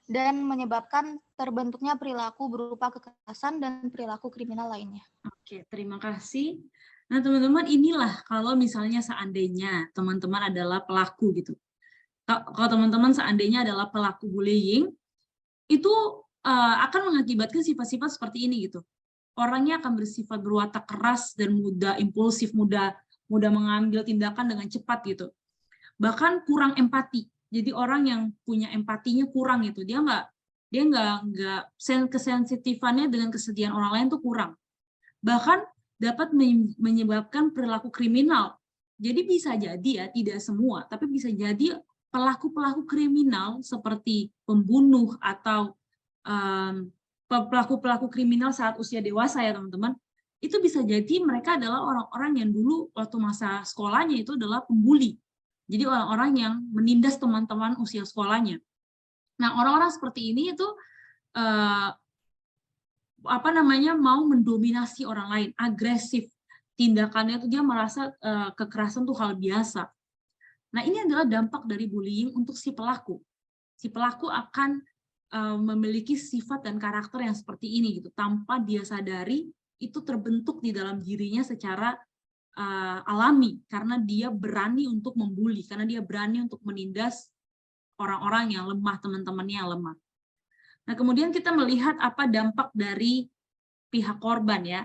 dan menyebabkan terbentuknya perilaku berupa kekerasan dan perilaku kriminal lainnya. Oke, terima kasih. Nah, teman-teman, inilah kalau misalnya seandainya teman-teman adalah pelaku gitu. Kalau teman-teman seandainya adalah pelaku bullying, itu akan mengakibatkan sifat-sifat seperti ini gitu. Orangnya akan bersifat berwatak keras dan mudah impulsif, mudah mengambil tindakan dengan cepat gitu. Bahkan kurang empati. Jadi orang yang punya empatinya kurang gitu. Dia nggak kesensitifannya dengan kesedihan orang lain tuh kurang. Bahkan dapat menyebabkan perilaku kriminal. Jadi bisa jadi ya, tidak semua, tapi bisa jadi pelaku-pelaku kriminal seperti pembunuh atau pelaku-pelaku kriminal saat usia dewasa ya teman-teman, itu bisa jadi mereka adalah orang-orang yang dulu waktu masa sekolahnya itu adalah pembuli. Jadi orang-orang yang menindas teman-teman usia sekolahnya. Nah orang-orang seperti ini itu mau mendominasi orang lain, agresif, tindakannya itu dia merasa kekerasan itu hal biasa. Nah ini adalah dampak dari bullying untuk si pelaku. Si pelaku akan memiliki sifat dan karakter yang seperti ini gitu, tanpa dia sadari itu terbentuk di dalam dirinya secara alami, karena dia berani untuk membuli, karena dia berani untuk menindas orang-orang yang lemah, teman-temannya yang lemah. Nah, kemudian kita melihat apa dampak dari pihak korban ya.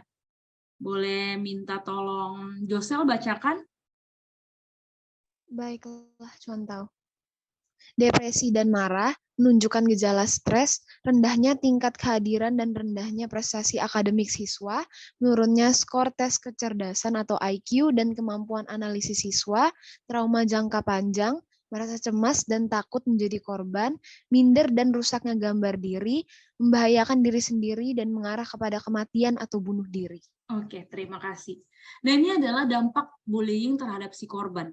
Boleh minta tolong Josel bacakan? Baiklah, contoh. Depresi dan marah menunjukkan gejala stres, rendahnya tingkat kehadiran dan rendahnya prestasi akademik siswa, menurunnya skor tes kecerdasan atau IQ dan kemampuan analisis siswa, trauma jangka panjang, merasa cemas dan takut menjadi korban, minder dan rusaknya gambar diri, membahayakan diri sendiri dan mengarah kepada kematian atau bunuh diri. Oke, terima kasih. Nah, ini adalah dampak bullying terhadap si korban.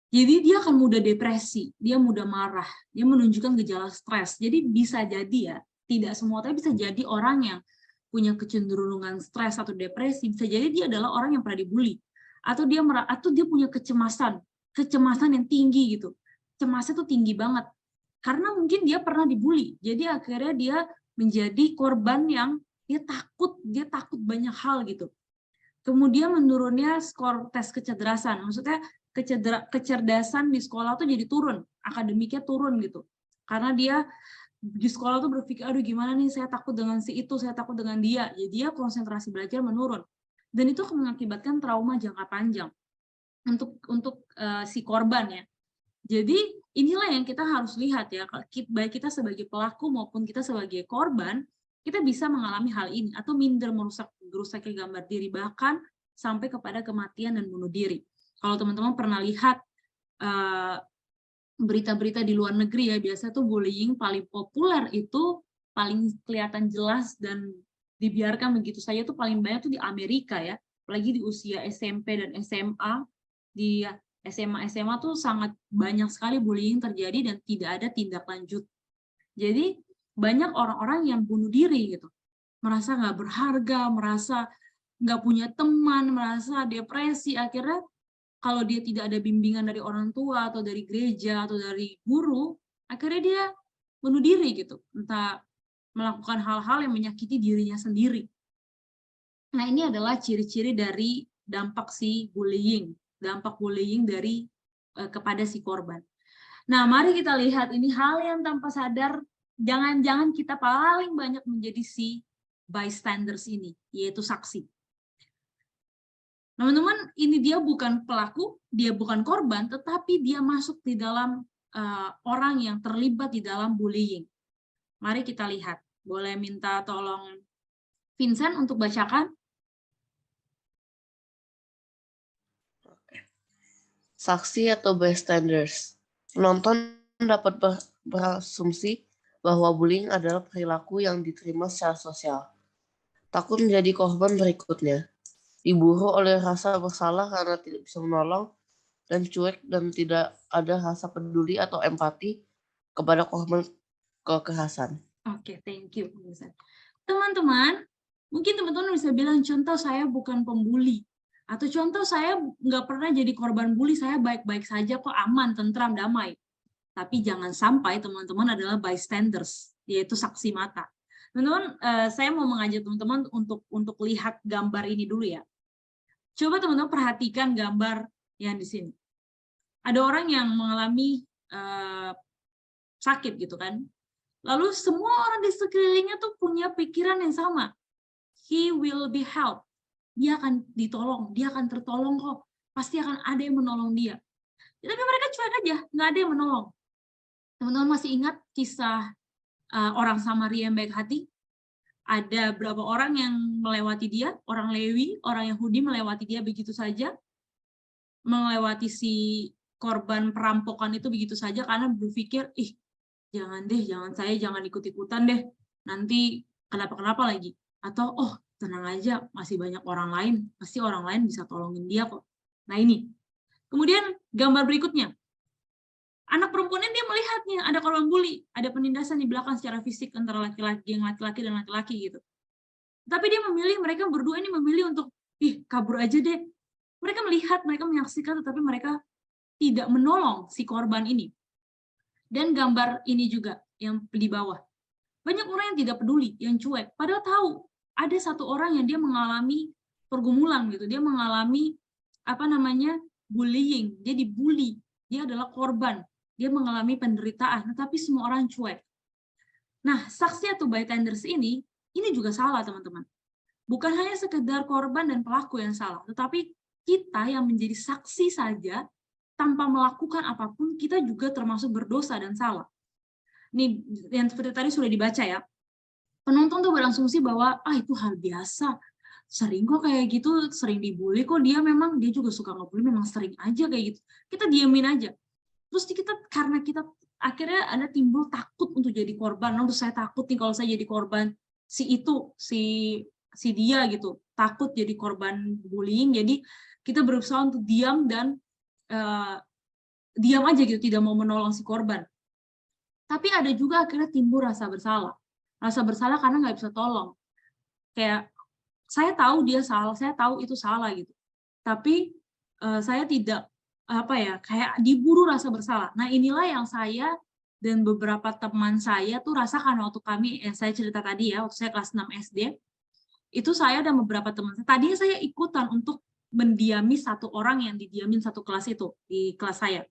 Jadi dia akan mudah depresi, dia mudah marah, dia menunjukkan gejala stres. Jadi bisa jadi ya, tidak semua, tapi bisa jadi orang yang punya kecenderungan stres atau depresi, bisa jadi dia adalah orang yang pernah dibully, atau dia punya kecemasan yang tinggi gitu. Cemasnya tuh tinggi banget, karena mungkin dia pernah dibully. Jadi akhirnya dia menjadi korban yang dia takut banyak hal gitu. Kemudian menurunnya skor tes kecerdasan, maksudnya kecerdasan di sekolah tuh jadi turun, akademiknya turun gitu. Karena dia di sekolah tuh berpikir, aduh gimana nih, saya takut dengan si itu, saya takut dengan dia. Jadi dia konsentrasi belajar menurun. Dan itu mengakibatkan trauma jangka panjang untuk si korban ya. Jadi inilah yang kita harus lihat ya, baik kita sebagai pelaku maupun kita sebagai korban, kita bisa mengalami hal ini atau minder merusaknya gambar diri, bahkan sampai kepada kematian dan bunuh diri. Kalau teman-teman pernah lihat berita-berita di luar negeri ya, biasanya tuh bullying paling populer itu paling kelihatan jelas dan dibiarkan begitu saja tuh paling banyak tuh di Amerika ya, apalagi di usia SMP dan SMA. Di SMA tuh sangat banyak sekali bullying terjadi dan tidak ada tindak lanjut. Jadi banyak orang-orang yang bunuh diri gitu, merasa nggak berharga, merasa nggak punya teman, merasa depresi. Akhirnya kalau dia tidak ada bimbingan dari orang tua atau dari gereja atau dari guru, akhirnya dia bunuh diri gitu, entah melakukan hal-hal yang menyakiti dirinya sendiri. Nah, ini adalah ciri-ciri dari dampak si bullying, dampak bullying dari kepada si korban. Nah, mari kita lihat ini hal yang tanpa sadar, jangan-jangan kita paling banyak menjadi si bystanders ini, yaitu saksi. Teman-teman, ini dia bukan pelaku, dia bukan korban, tetapi dia masuk di dalam orang yang terlibat di dalam bullying. Mari kita lihat. Boleh minta tolong Vincent untuk bacakan? Saksi atau bystanders. Penonton dapat berasumsi bahwa bullying adalah perilaku yang diterima secara sosial. Takut menjadi korban berikutnya. Diburu oleh rasa bersalah karena tidak bisa menolong, dan cuek dan tidak ada rasa peduli atau empati kepada korban kekerasan. Oke, thank you. Teman-teman, mungkin teman-teman bisa bilang, contoh saya bukan pembuli. Atau contoh saya nggak pernah jadi korban bully, saya baik-baik saja kok, aman, tentram, damai. Tapi jangan sampai teman-teman adalah bystanders, yaitu saksi mata. Teman-teman, saya mau mengajak teman-teman untuk lihat gambar ini dulu ya. Coba teman-teman perhatikan gambar yang di sini. Ada orang yang mengalami sakit gitu kan. Lalu semua orang di sekelilingnya tuh punya pikiran yang sama. He will be helped. Dia akan ditolong, dia akan tertolong kok. Pasti akan ada yang menolong dia. Tapi mereka cuek aja, nggak ada yang menolong. Teman-teman masih ingat kisah orang Samaria yang baik hati? Ada berapa orang yang melewati dia, orang Lewi, orang Yahudi melewati dia begitu saja, melewati si korban perampokan itu begitu saja karena berpikir, jangan deh, jangan ikut-ikutan deh, nanti kenapa-kenapa lagi. Atau, oh tenang aja, masih banyak orang lain, pasti orang lain bisa tolongin dia kok. Nah ini. Kemudian gambar berikutnya. Anak perempuannya dia melihatnya, ada korban bully, ada penindasan di belakang secara fisik antara laki-laki dan laki-laki gitu. Tapi dia memilih, mereka berdua ini memilih untuk, kabur aja deh. Mereka melihat, mereka menyaksikan, tetapi mereka tidak menolong si korban ini. Dan gambar ini juga yang di bawah. Banyak orang yang tidak peduli, yang cuek, padahal tahu ada satu orang yang dia mengalami pergumulan gitu, dia mengalami bullying, dia dibully, dia adalah korban, dia mengalami penderitaan, tetapi semua orang cuek. Nah, saksi atau bystanders ini juga salah, teman-teman. Bukan hanya sekedar korban dan pelaku yang salah, tetapi kita yang menjadi saksi saja tanpa melakukan apapun, kita juga termasuk berdosa dan salah. Ini yang seperti tadi sudah dibaca ya. Penonton tuh berasumsi bahwa itu hal biasa, sering kok kayak gitu, sering dibully kok, dia juga suka ngebully, memang sering aja kayak gitu. Kita diamin aja. Terus karena kita akhirnya ada timbul takut untuk jadi korban. Saya takut nih kalau saya jadi korban si dia gitu, takut jadi korban bullying. Jadi kita berusaha untuk diam dan diam aja gitu, tidak mau menolong si korban. Tapi ada juga akhirnya timbul rasa bersalah. Rasa bersalah karena nggak bisa tolong. Kayak, saya tahu dia salah, saya tahu itu salah gitu. Tapi saya tidak, kayak diburu rasa bersalah. Nah, inilah yang saya dan beberapa teman saya tuh rasakan waktu saya cerita tadi ya, waktu saya kelas 6 SD, itu saya dan beberapa teman saya, tadinya saya ikutan untuk mendiami satu orang yang didiamin satu kelas itu, di kelas saya.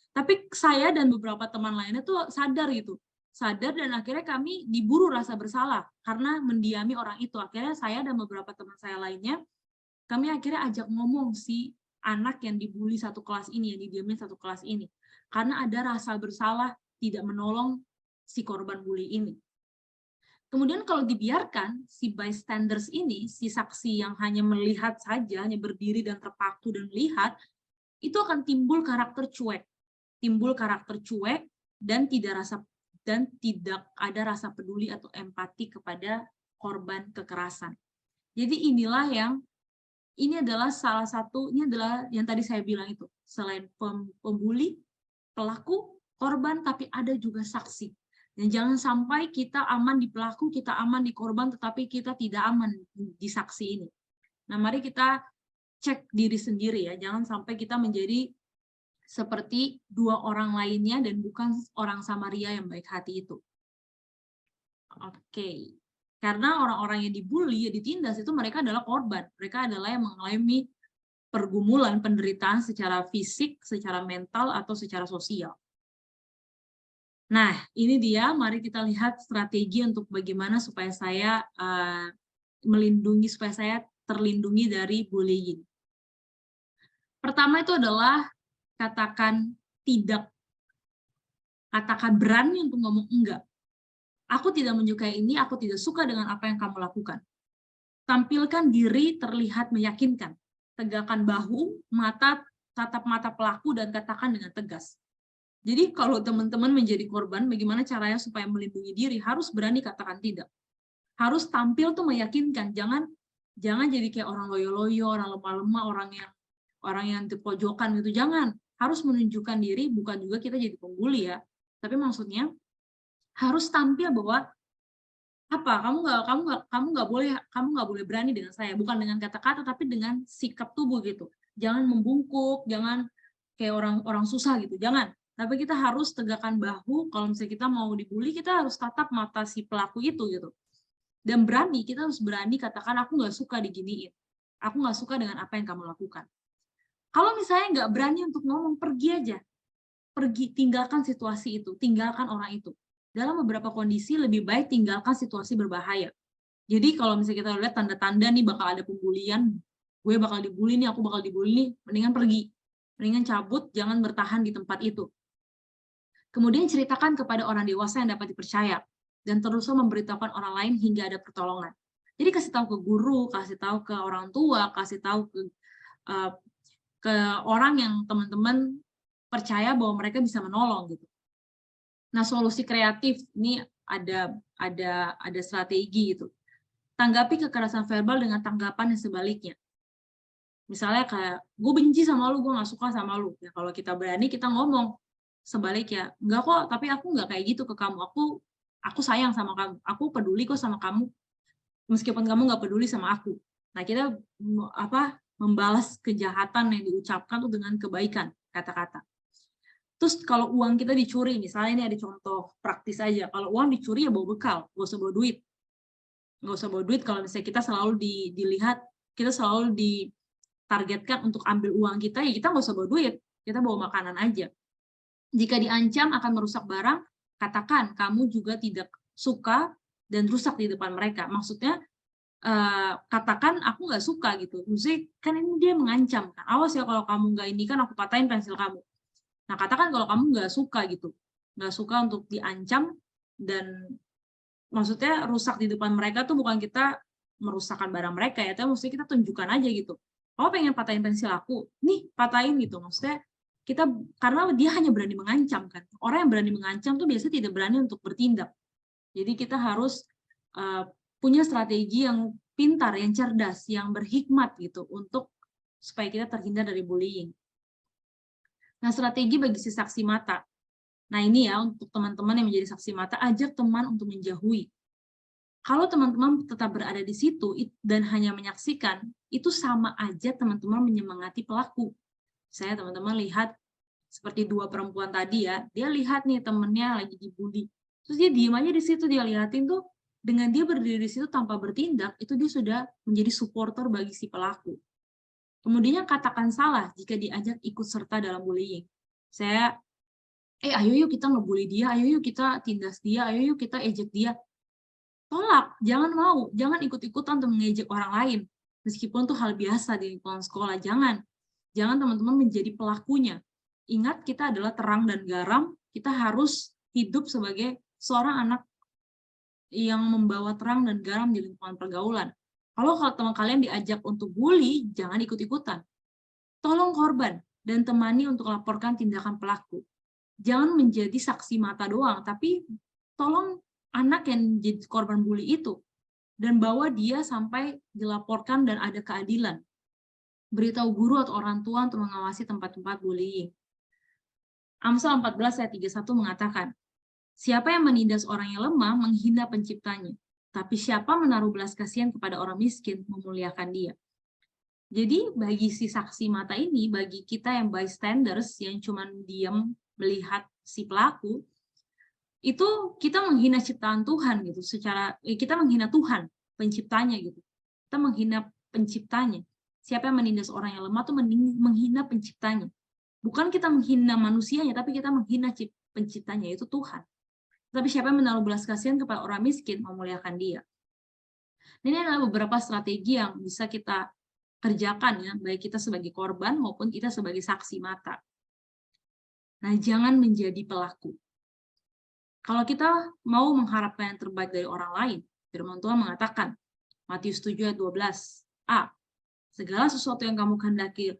Tapi saya dan beberapa teman lainnya tuh sadar dan akhirnya kami diburu rasa bersalah karena mendiami orang itu. Akhirnya saya dan beberapa teman saya lainnya, kami akhirnya ajak ngomong si anak yang dibully satu kelas ini, yang didiamin satu kelas ini, karena ada rasa bersalah tidak menolong si korban bully ini. Kemudian kalau dibiarkan, si bystanders ini, si saksi yang hanya melihat saja, hanya berdiri dan terpaku dan melihat, itu akan timbul karakter cuek. Dan tidak ada rasa peduli atau empati kepada korban kekerasan. Jadi ini adalah salah satu, ini adalah yang tadi saya bilang itu, selain pembuli, pelaku, korban, tapi ada juga saksi. Dan jangan sampai kita aman di pelaku, kita aman di korban, tetapi kita tidak aman di saksi ini. Nah, mari kita cek diri sendiri ya, jangan sampai kita menjadi seperti dua orang lainnya dan bukan orang Samaria yang baik hati itu. Oke. Karena orang-orang yang dibully, yang ditindas itu mereka adalah korban. Mereka adalah yang mengalami pergumulan, penderitaan secara fisik, secara mental, atau secara sosial. Nah, ini dia, mari kita lihat strategi untuk bagaimana supaya saya supaya saya terlindungi dari bullying. Pertama itu adalah katakan tidak. Katakan berani untuk ngomong enggak. Aku tidak menyukai ini, aku tidak suka dengan apa yang kamu lakukan. Tampilkan diri terlihat meyakinkan. Tegakkan bahu, tatap mata pelaku, dan katakan dengan tegas. Jadi kalau teman-teman menjadi korban, bagaimana caranya supaya melindungi diri? Harus berani katakan tidak. Harus tampil tuh meyakinkan. Jangan jadi kayak orang loyo-loyo, orang lemah-lemah, orang yang di pojokan gitu. Jangan. Harus menunjukkan diri, bukan juga kita jadi pembuli ya. Tapi maksudnya harus tampil bahwa kamu nggak boleh berani dengan saya, bukan dengan kata-kata tapi dengan sikap tubuh gitu. Jangan membungkuk, jangan kayak orang susah gitu, jangan. Tapi kita harus tegakkan bahu. Kalau misalnya kita mau dibully, kita harus tatap mata si pelaku itu gitu. Dan berani, kita harus berani katakan aku nggak suka diginiin, aku nggak suka dengan apa yang kamu lakukan. Kalau misalnya nggak berani untuk ngomong, pergi aja. Pergi, tinggalkan situasi itu, tinggalkan orang itu. Dalam beberapa kondisi lebih baik tinggalkan situasi berbahaya. Jadi kalau misalnya kita lihat tanda-tanda nih bakal ada pembulian, gue bakal dibully nih, aku bakal dibully nih, mendingan pergi. Mendingan cabut, jangan bertahan di tempat itu. Kemudian ceritakan kepada orang dewasa yang dapat dipercaya. Dan terus memberitahukan orang lain hingga ada pertolongan. Jadi kasih tahu ke guru, kasih tahu ke orang tua, kasih tahu ke orang yang teman-teman percaya bahwa mereka bisa menolong gitu. Nah, solusi kreatif ini ada strategi gitu. Tanggapi kekerasan verbal dengan tanggapan yang sebaliknya. Misalnya kayak, gue benci sama lu, gue nggak suka sama lu. Ya, kalau kita berani kita ngomong sebaliknya, enggak kok, tapi aku nggak kayak gitu ke kamu. Aku sayang sama kamu. Aku peduli kok sama kamu. Meskipun kamu nggak peduli sama aku. Nah, kita membalas kejahatan yang diucapkan tuh dengan kebaikan, kata-kata. Terus kalau uang kita dicuri, misalnya ini ada contoh praktis aja, kalau uang dicuri ya bawa bekal, gak usah bawa duit. Nggak usah bawa duit kalau misalnya kita selalu dilihat, kita selalu ditargetkan untuk ambil uang kita, ya kita nggak usah bawa duit, kita bawa makanan aja. Jika diancam akan merusak barang, katakan kamu juga tidak suka dan rusak di depan mereka. Maksudnya katakan aku nggak suka gitu. Maksudnya kan ini dia mengancam kan. Awas ya kalau kamu nggak ini kan aku patahin pensil kamu. Nah katakan kalau kamu nggak suka gitu, nggak suka untuk diancam, dan maksudnya rusak di depan mereka tuh bukan kita merusakkan barang mereka ya, tapi maksudnya kita tunjukkan aja gitu. Oh pengen patahin pensil aku, nih patahin gitu. Maksudnya kita, karena dia hanya berani mengancam kan. Orang yang berani mengancam tuh biasanya tidak berani untuk bertindak. Jadi kita harus punya strategi yang pintar, yang cerdas, yang berhikmat gitu untuk supaya kita terhindar dari bullying. Nah, strategi bagi si saksi mata. Nah, ini ya untuk teman-teman yang menjadi saksi mata, ajak teman untuk menjauhi. Kalau teman-teman tetap berada di situ dan hanya menyaksikan, itu sama aja teman-teman menyemangati pelaku. Saya teman-teman lihat seperti dua perempuan tadi ya, dia lihat nih temennya lagi dibully. Terus dia diem aja di situ, dia liatin tuh, dengan dia berdiri di situ tanpa bertindak, itu dia sudah menjadi supporter bagi si pelaku. Kemudian katakan salah jika diajak ikut serta dalam bullying. Saya, ayo yuk kita ngebully dia, ayo yuk kita tindas dia, ayo yuk kita ejek dia. Tolak, jangan mau, jangan ikut-ikutan untuk mengejek orang lain. Meskipun itu hal biasa di lingkungan sekolah, jangan. Jangan teman-teman menjadi pelakunya. Ingat kita adalah terang dan garam, kita harus hidup sebagai seorang anak yang membawa terang dan garam di lingkungan pergaulan. Kalau teman kalian diajak untuk bully, jangan ikut-ikutan. Tolong korban dan temani untuk laporkan tindakan pelaku. Jangan menjadi saksi mata doang, tapi tolong anak yang jadi korban bully itu dan bawa dia sampai dilaporkan dan ada keadilan. Beritahu guru atau orang tua untuk mengawasi tempat-tempat bullying. Amsal 14 ayat 31 mengatakan, siapa yang menindas orang yang lemah menghina penciptanya, tapi siapa menaruh belas kasihan kepada orang miskin memuliakan dia. Jadi bagi si saksi mata ini, bagi kita yang bystanders yang cuma diam melihat si pelaku, itu kita menghina ciptaan Tuhan gitu. Kita menghina Tuhan penciptanya gitu. Kita menghina penciptanya. Siapa yang menindas orang yang lemah itu menghina penciptanya. Bukan kita menghina manusianya, tapi kita menghina penciptanya, yaitu Tuhan. Tapi siapa yang menaruh belas kasihan kepada orang miskin memuliakan dia. Ini adalah beberapa strategi yang bisa kita kerjakan ya, baik kita sebagai korban maupun kita sebagai saksi mata. Nah, jangan menjadi pelaku. Kalau kita mau mengharapkan yang terbaik dari orang lain, firman Tuhan mengatakan, Matius 7 ayat 12a, segala sesuatu yang kamu kehendaki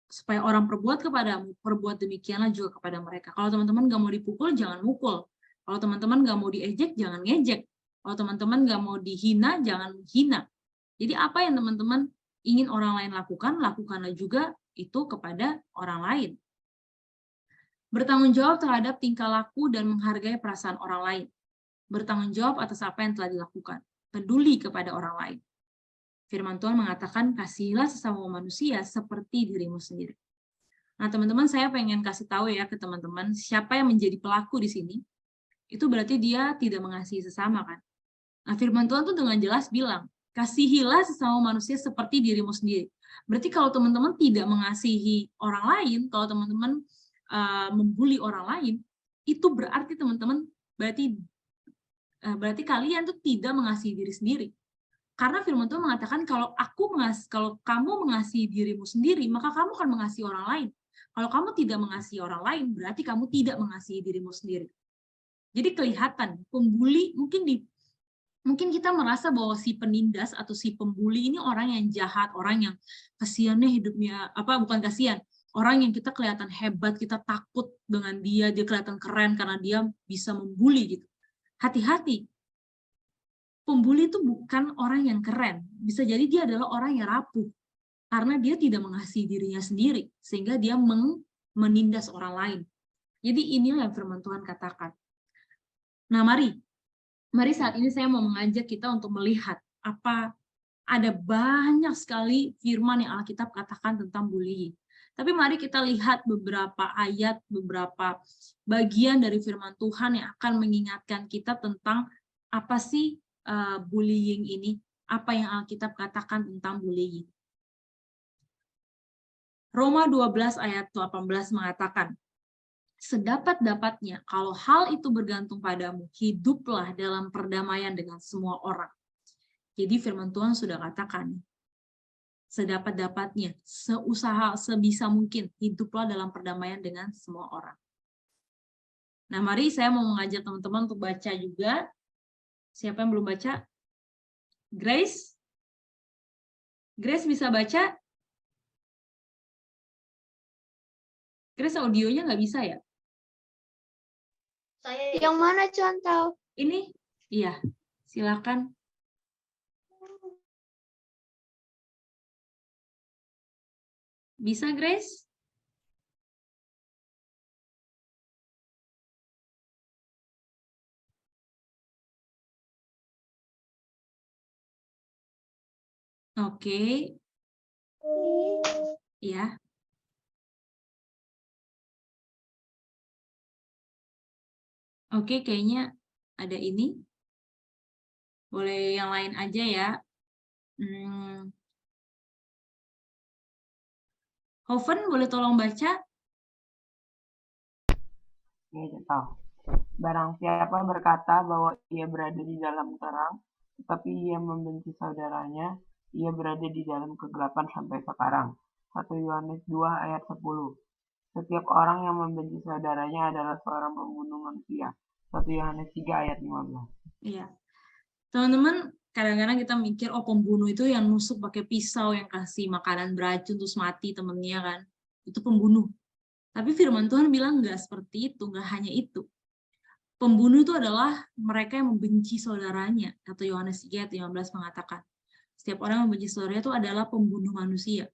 supaya orang perbuat kepadamu, perbuat demikianlah juga kepada mereka. Kalau teman-teman nggak mau dipukul, jangan mukul. Kalau teman-teman nggak mau diejek, jangan ngejek. Kalau teman-teman nggak mau dihina, jangan hina. Jadi apa yang teman-teman ingin orang lain lakukan, lakukanlah juga itu kepada orang lain. Bertanggung jawab terhadap tingkah laku dan menghargai perasaan orang lain. Bertanggung jawab atas apa yang telah dilakukan. Peduli kepada orang lain. Firman Tuhan mengatakan, kasihilah sesama manusia seperti dirimu sendiri. Nah, teman-teman, saya pengen kasih tahu ya ke teman-teman, siapa yang menjadi pelaku di sini, itu berarti dia tidak mengasihi sesama kan. Nah, firman Tuhan tuh dengan jelas bilang, kasihilah sesama manusia seperti dirimu sendiri. Berarti kalau teman-teman tidak mengasihi orang lain, kalau teman-teman membuli orang lain, itu berarti teman-teman berarti kalian tuh tidak mengasihi diri sendiri. Karena firman Tuhan mengatakan kalau kamu mengasihi dirimu sendiri, maka kamu akan mengasihi orang lain. Kalau kamu tidak mengasihi orang lain, berarti kamu tidak mengasihi dirimu sendiri. Jadi kelihatan pembuli mungkin kita merasa bahwa si penindas atau si pembuli ini orang yang jahat, orang yang kasihannya hidupnya bukan kasihan, orang yang kita kelihatan hebat, kita takut dengan dia kelihatan keren karena dia bisa membuli gitu. Hati-hati. Pembuli itu bukan orang yang keren. Bisa jadi dia adalah orang yang rapuh. Karena dia tidak mengasihi dirinya sendiri. Sehingga dia menindas orang lain. Jadi inilah yang firman Tuhan katakan. Nah, mari saat ini saya mau mengajak kita untuk melihat ada banyak sekali firman yang Alkitab katakan tentang bullying. Tapi mari kita lihat beberapa ayat, beberapa bagian dari firman Tuhan yang akan mengingatkan kita tentang apa sih bullying ini? Apa yang Alkitab katakan tentang bullying? Roma 12 ayat 18 mengatakan, sedapat-dapatnya kalau hal itu bergantung padamu, hiduplah dalam perdamaian dengan semua orang. Jadi firman Tuhan sudah katakan, sedapat-dapatnya, seusaha, sebisa mungkin, hiduplah dalam perdamaian dengan semua orang. Nah, mari saya mau mengajak teman-teman untuk baca juga. Siapa yang belum baca? Grace? Grace bisa baca? Grace audionya nggak bisa ya? Yang mana contoh? Ini? Iya, silakan. Bisa, Grace? Oke. Ya. Oke, kayaknya ada ini. Boleh yang lain aja ya. Hoven, boleh tolong baca? Ya, contoh. Barang siapa berkata bahwa ia berada di dalam terang, tetapi ia membenci saudaranya, ia berada di dalam kegelapan sampai sekarang. 1 Yohanes 2 ayat 10. Setiap orang yang membenci saudaranya adalah seorang pembunuh manusia. 1 Yohanes 3 ayat 15. Iya. Teman-teman, kadang-kadang kita mikir, oh pembunuh itu yang nusuk pakai pisau, yang kasih makanan beracun terus mati temennya kan. Itu pembunuh. Tapi firman Tuhan bilang nggak seperti itu, nggak hanya itu. Pembunuh itu adalah mereka yang membenci saudaranya. 1 Yohanes 3 ayat 15 mengatakan, setiap orang yang membenci saudaranya itu adalah pembunuh manusia.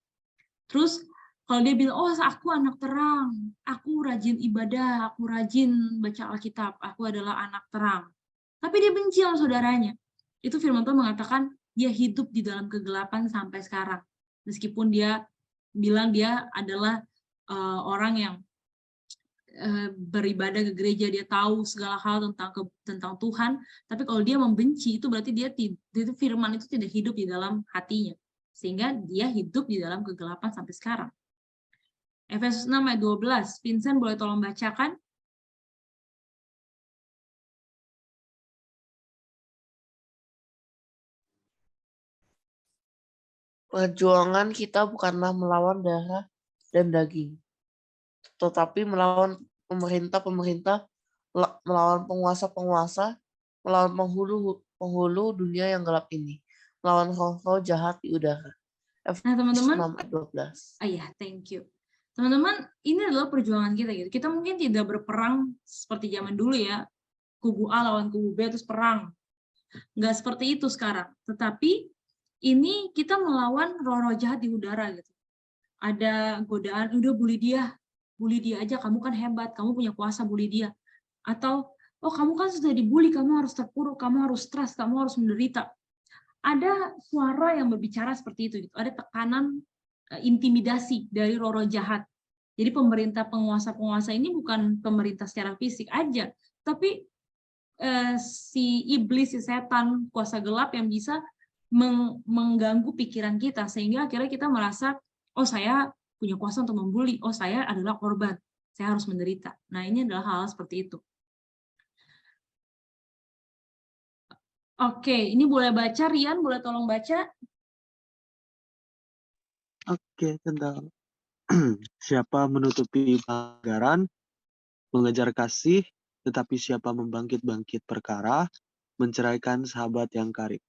Terus kalau dia bilang, oh aku anak terang, aku rajin ibadah, aku rajin baca Alkitab, aku adalah anak terang. Tapi dia benci sama saudaranya. Itu firman Tuhan mengatakan, dia hidup di dalam kegelapan sampai sekarang. Meskipun dia bilang dia adalah orang yang beribadah ke gereja, dia tahu segala hal tentang Tuhan, tapi kalau dia membenci, itu berarti itu firman itu tidak hidup di dalam hatinya. Sehingga dia hidup di dalam kegelapan sampai sekarang. Efesus 6 ayat 12. Vincent boleh tolong bacakan? Perjuangan kita bukanlah melawan darah dan daging, tetapi melawan pemerintah-pemerintah, melawan penguasa-penguasa, melawan penghulu dunia yang gelap ini, melawan roh-roh jahat di udara. Nah, teman-teman, 6:12. Iya, thank you. Teman-teman, ini adalah perjuangan kita gitu. Kita mungkin tidak berperang seperti zaman dulu ya, kubu A lawan kubu B terus perang. Nggak seperti itu sekarang. Tetapi ini kita melawan roh-roh jahat di udara gitu. Ada godaan, udah bully dia aja, kamu kan hebat, kamu punya kuasa, bully dia. Atau, oh kamu kan sudah dibully, kamu harus terpuruk, kamu harus stres, kamu harus menderita. Ada suara yang berbicara seperti itu gitu. Ada tekanan intimidasi dari roh-roh jahat. Jadi pemerintah, penguasa-penguasa ini bukan pemerintah secara fisik aja, tapi si iblis, si setan, kuasa gelap yang bisa mengganggu pikiran kita, sehingga akhirnya kita merasa, oh saya punya kuasa untuk membuli, oh saya adalah korban, saya harus menderita. Nah ini adalah hal seperti itu. Oke, ini boleh baca, Rian, boleh tolong baca? Oke, tentang siapa menutupi pelanggaran, mengejar kasih, tetapi siapa membangkit-bangkit perkara, menceraikan sahabat yang karib.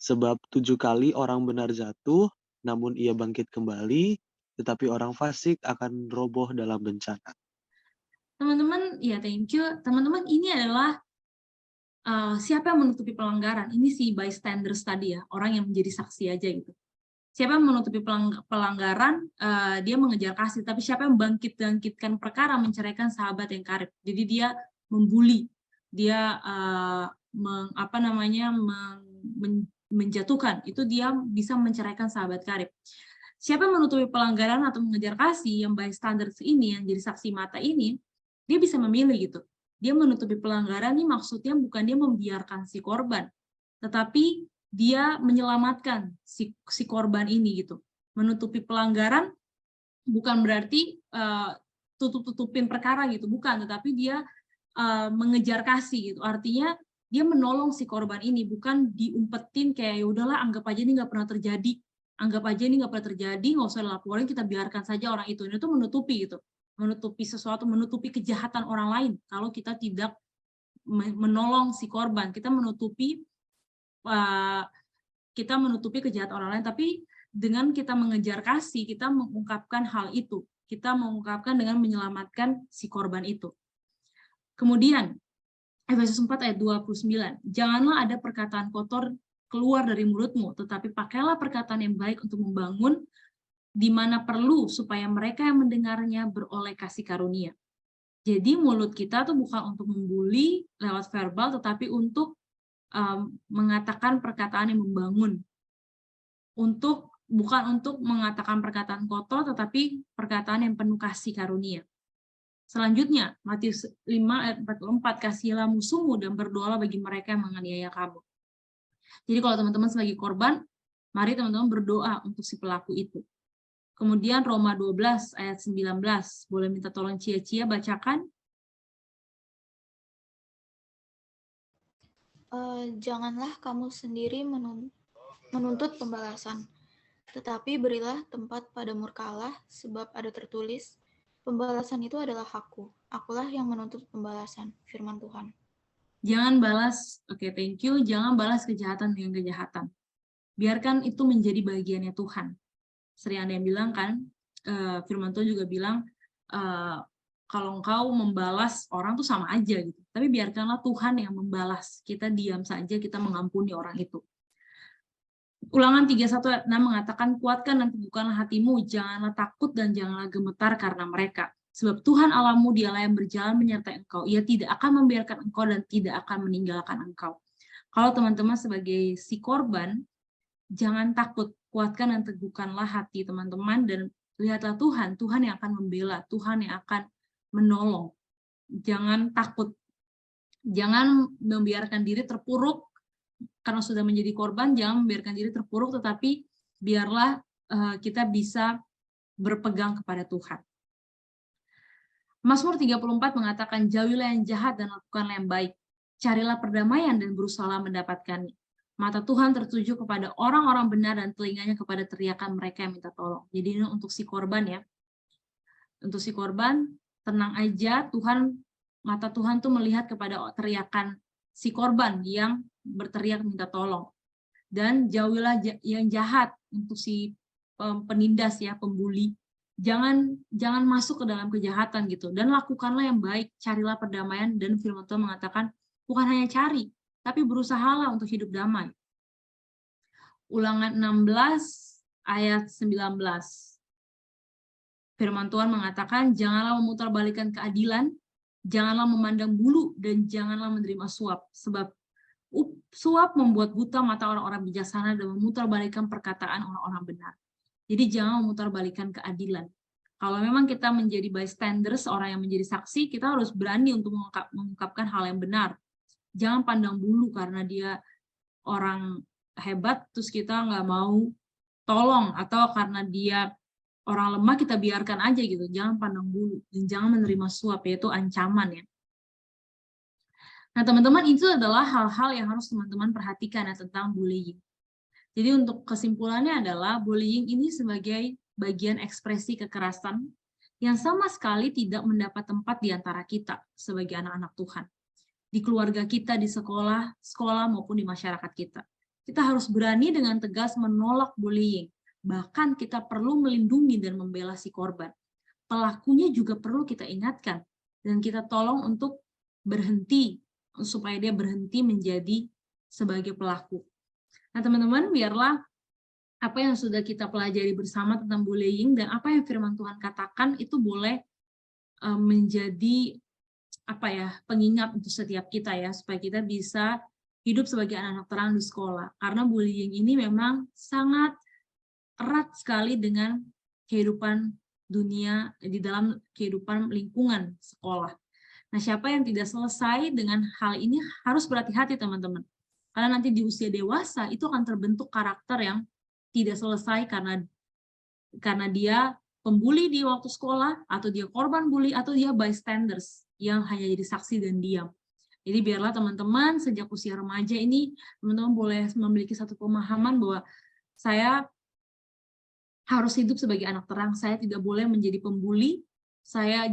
Sebab 7 kali orang benar jatuh, namun ia bangkit kembali, tetapi orang fasik akan roboh dalam bencana. Teman-teman, ya thank you. Teman-teman, ini adalah siapa yang menutupi pelanggaran. Ini si bystanders tadi ya, orang yang menjadi saksi aja gitu. Siapa yang menutupi pelanggaran, dia mengejar kasih. Tapi siapa yang bangkitkan perkara, menceraikan sahabat yang karib. Jadi dia membuli, dia menjatuhkan. Itu dia bisa menceraikan sahabat karib. Siapa yang menutupi pelanggaran atau mengejar kasih, yang bystanders ini, yang jadi saksi mata ini, dia bisa memilih gitu. Dia menutupi pelanggaran ini maksudnya bukan dia membiarkan si korban, tetapi dia menyelamatkan si korban ini gitu. Menutupi pelanggaran bukan berarti tutup-tutupin perkara gitu, bukan, tetapi dia mengejar kasih gitu. Artinya dia menolong si korban ini, bukan diumpetin kayak ya udahlah anggap aja ini nggak pernah terjadi, anggap aja ini nggak pernah terjadi, nggak usah dilaporin, kita biarkan saja orang itu. Ini tuh menutupi gitu, menutupi sesuatu, menutupi kejahatan orang lain. Kalau kita tidak menolong si korban, kita menutupi kejahatan orang lain. Tapi dengan kita mengejar kasih, kita mengungkapkan hal itu, kita mengungkapkan dengan menyelamatkan si korban itu. Kemudian Efesus 4 ayat 29, janganlah ada perkataan kotor keluar dari mulutmu, tetapi pakailah perkataan yang baik untuk membangun di mana perlu, supaya mereka yang mendengarnya beroleh kasih karunia. Jadi mulut kita tuh bukan untuk membuli lewat verbal, tetapi untuk mengatakan perkataan yang membangun. Bukan untuk mengatakan perkataan kotor, tetapi perkataan yang penuh kasih karunia. Selanjutnya, Matius 5 ayat 44, kasihilah musuhmu dan berdoalah bagi mereka yang menganiaya kamu. Jadi kalau teman-teman sebagai korban, mari teman-teman berdoa untuk si pelaku itu. Kemudian Roma 12 ayat 19, boleh minta tolong Cia-Cia bacakan? Janganlah kamu sendiri menuntut pembalasan, tetapi berilah tempat pada murka Allah, sebab ada tertulis, pembalasan itu adalah hakku, akulah yang menuntut pembalasan, firman Tuhan. Jangan balas, oke, thank you, jangan balas kejahatan dengan kejahatan. Biarkan itu menjadi bagiannya Tuhan. Sering ada yang bilang kan, firman Tuhan juga bilang, kalau engkau membalas orang tuh sama aja gitu. Tapi biarkanlah Tuhan yang membalas. Kita diam saja, kita mengampuni orang itu. Ulangan 31 ayat 6 mengatakan, kuatkan dan teguhkanlah hatimu, janganlah takut dan janganlah gemetar karena mereka. Sebab Tuhan Allahmu dialah yang berjalan menyertai engkau. Ia tidak akan membiarkan engkau dan tidak akan meninggalkan engkau. Kalau teman-teman sebagai si korban, jangan takut, kuatkan dan teguhkanlah hati teman-teman, dan lihatlah Tuhan yang akan membela, Tuhan yang akan menolong. Jangan takut, jangan membiarkan diri terpuruk, karena sudah menjadi korban, jangan membiarkan diri terpuruk, tetapi biarlah kita bisa berpegang kepada Tuhan. Mazmur 34 mengatakan, jauhilah yang jahat dan lakukanlah yang baik, carilah perdamaian dan berusahalah mendapatkannya. Mata Tuhan tertuju kepada orang-orang benar dan telinganya kepada teriakan mereka yang minta tolong. Jadi ini untuk si korban ya. Untuk si korban, tenang aja, mata Tuhan tuh melihat kepada teriakan si korban yang berteriak minta tolong. Dan jauhilah yang jahat, untuk si penindas ya, pembuli. Jangan masuk ke dalam kejahatan gitu. Dan lakukanlah yang baik, carilah perdamaian, dan firman Tuhan mengatakan bukan hanya cari, tapi berusahalah untuk hidup damai. Ulangan 16 ayat 19. Firman Tuhan mengatakan, janganlah memutarbalikkan keadilan, janganlah memandang bulu, dan janganlah menerima suap. Sebab suap membuat buta mata orang-orang bijaksana dan memutarbalikkan perkataan orang-orang benar. Jadi jangan memutarbalikkan keadilan. Kalau memang kita menjadi bystanders, orang yang menjadi saksi, kita harus berani untuk mengungkapkan hal yang benar. Jangan pandang bulu karena dia orang hebat, terus kita nggak mau tolong, atau karena dia orang lemah kita biarkan aja gitu. Jangan pandang bulu dan jangan menerima suap, yaitu ancaman ya. Nah teman-teman, itu adalah hal-hal yang harus teman-teman perhatikan ya tentang bullying. Jadi untuk kesimpulannya adalah bullying ini sebagai bagian ekspresi kekerasan yang sama sekali tidak mendapat tempat di antara kita sebagai anak-anak Tuhan. Di keluarga kita, di sekolah maupun di masyarakat kita. Kita harus berani dengan tegas menolak bullying. Bahkan kita perlu melindungi dan membela si korban. Pelakunya juga perlu kita ingatkan dan kita tolong untuk berhenti, supaya dia berhenti menjadi sebagai pelaku. Nah teman-teman, biarlah apa yang sudah kita pelajari bersama tentang bullying dan apa yang firman Tuhan katakan itu boleh menjadi pengingat untuk setiap kita ya, supaya kita bisa hidup sebagai anak-anak terang di sekolah. Karena bullying ini memang sangat erat sekali dengan kehidupan dunia, di dalam kehidupan lingkungan sekolah. Nah, siapa yang tidak selesai dengan hal ini harus berhati-hati, teman-teman. Karena nanti di usia dewasa itu akan terbentuk karakter yang tidak selesai karena dia pembuli di waktu sekolah, atau dia korban bully, atau dia bystanders yang hanya jadi saksi dan diam. Jadi biarlah teman-teman sejak usia remaja ini, teman-teman boleh memiliki satu pemahaman bahwa saya harus hidup sebagai anak terang, saya tidak boleh menjadi pembuli.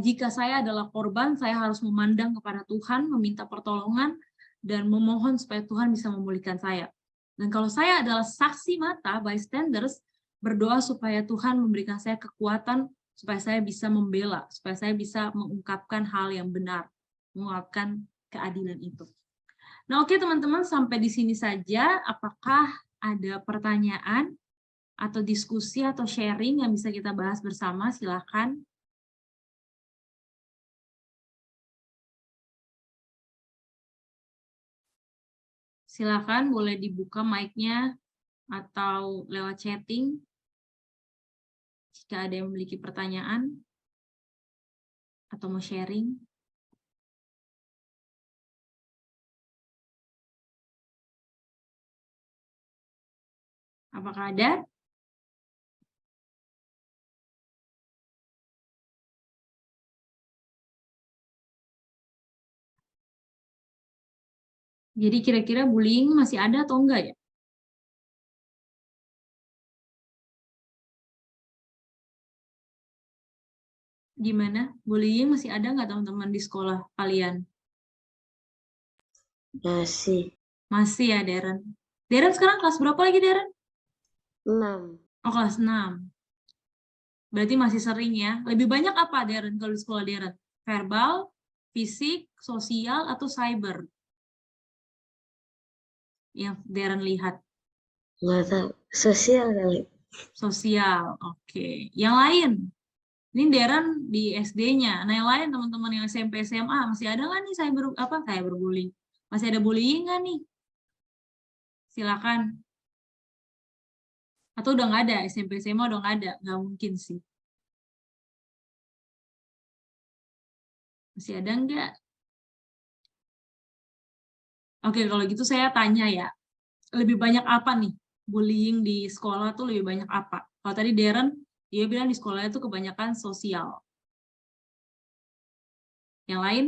Jika saya adalah korban, saya harus memandang kepada Tuhan, meminta pertolongan, dan memohon supaya Tuhan bisa memulihkan saya. Dan kalau saya adalah saksi mata, bystanders, berdoa supaya Tuhan memberikan saya kekuatan, supaya saya bisa membela, supaya saya bisa mengungkapkan hal yang benar, mengungkapkan keadilan itu. Nah, oke teman-teman, sampai di sini saja. Apakah ada pertanyaan atau diskusi atau sharing yang bisa kita bahas bersama? Silakan. Silakan, boleh dibuka mic-nya atau lewat chatting jika ada yang memiliki pertanyaan atau mau sharing. Apakah ada? Jadi kira-kira bullying masih ada atau enggak ya? Gimana? Bullying masih ada nggak teman-teman di sekolah kalian? Masih. Masih ya, Darren. Darren sekarang kelas berapa lagi, Darren? 6. Oh, kelas 6. Berarti masih sering ya. Lebih banyak apa, Darren, kalau di sekolah Darren? Verbal, fisik, sosial, atau cyber? Yang Darren lihat. Nggak tahu. Sosial kali. Sosial, oke. Yang lain? Ini Darren di SD-nya. Nah, yang lain teman-teman yang SMP, SMA, masih ada nggak nih cyberbullying? Masih ada bullying nggak nih? Silakan. Atau udah nggak ada? SMP, SMA udah nggak ada? Nggak mungkin sih. Masih ada nggak? Oke, kalau gitu saya tanya ya. Lebih banyak apa nih? Bullying di sekolah tuh lebih banyak apa? Kalau tadi Darren, dia bilang di sekolahnya tuh kebanyakan sosial. Yang lain?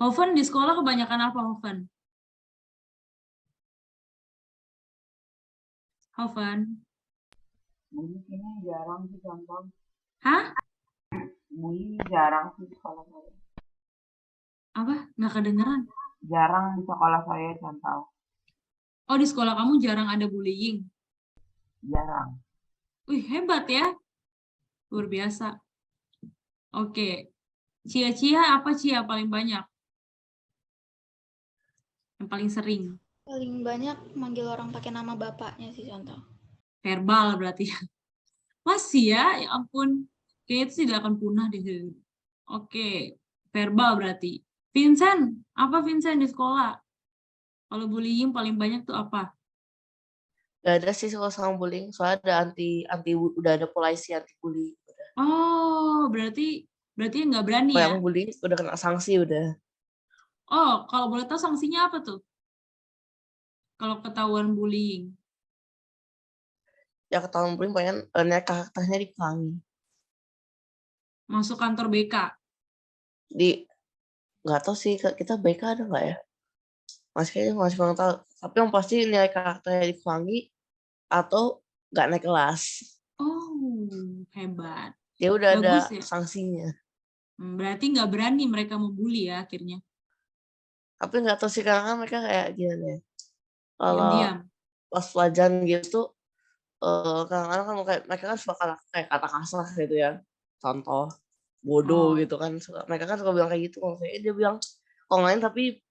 Hoven di sekolah kebanyakan apa, Hoven? Hoven? Bully ini jarang sih contoh. Hah? Bully jarang sih di sekolah saya. Apa? Nggak kedengeran? Jarang di sekolah saya contoh. Oh, di sekolah kamu jarang ada bullying? Jarang. Wih, hebat ya. Luar biasa. Oke. Cia-cia apa Cia paling banyak? Yang paling sering? Paling banyak manggil orang pakai nama bapaknya sih contoh. Verbal berarti. Masih ya? Ya ampun. Kayaknya itu tidak akan punah deh. Oke. Verbal berarti. Vincent, apa Vincent di sekolah? Kalau bullying paling banyak tuh apa? Gak ada sih kalau sama bullying, soalnya ada udah ada polisi anti bully. Oh, berarti nggak berani ya? Yang bullying udah kena sanksi udah. Oh, kalau boleh tahu sanksinya apa tuh? Kalau ketahuan bullying? Ya ketahuan bullying pengen naik karakternya dikurangi. Masuk kantor BK? Nggak tahu sih kita BK ada nggak ya? Masih kurang tahu. Tapi yang pasti nilai karakternya dikurangi atau nggak naik kelas. Oh, hebat. Ya udah bagus ada ya? sanksinya. Berarti nggak berani mereka membuli ya akhirnya. Tapi nggak tahu sih karena mereka kayak gini ya. Kalau Diam-diam. pas pelajaran gitu, kadang-kadang kan mereka kan suka kayak kata kasar gitu ya. Contoh bodoh gitu kan. Mereka kan suka bilang kayak gitu. Maksudnya dia bilang kalau lain tapi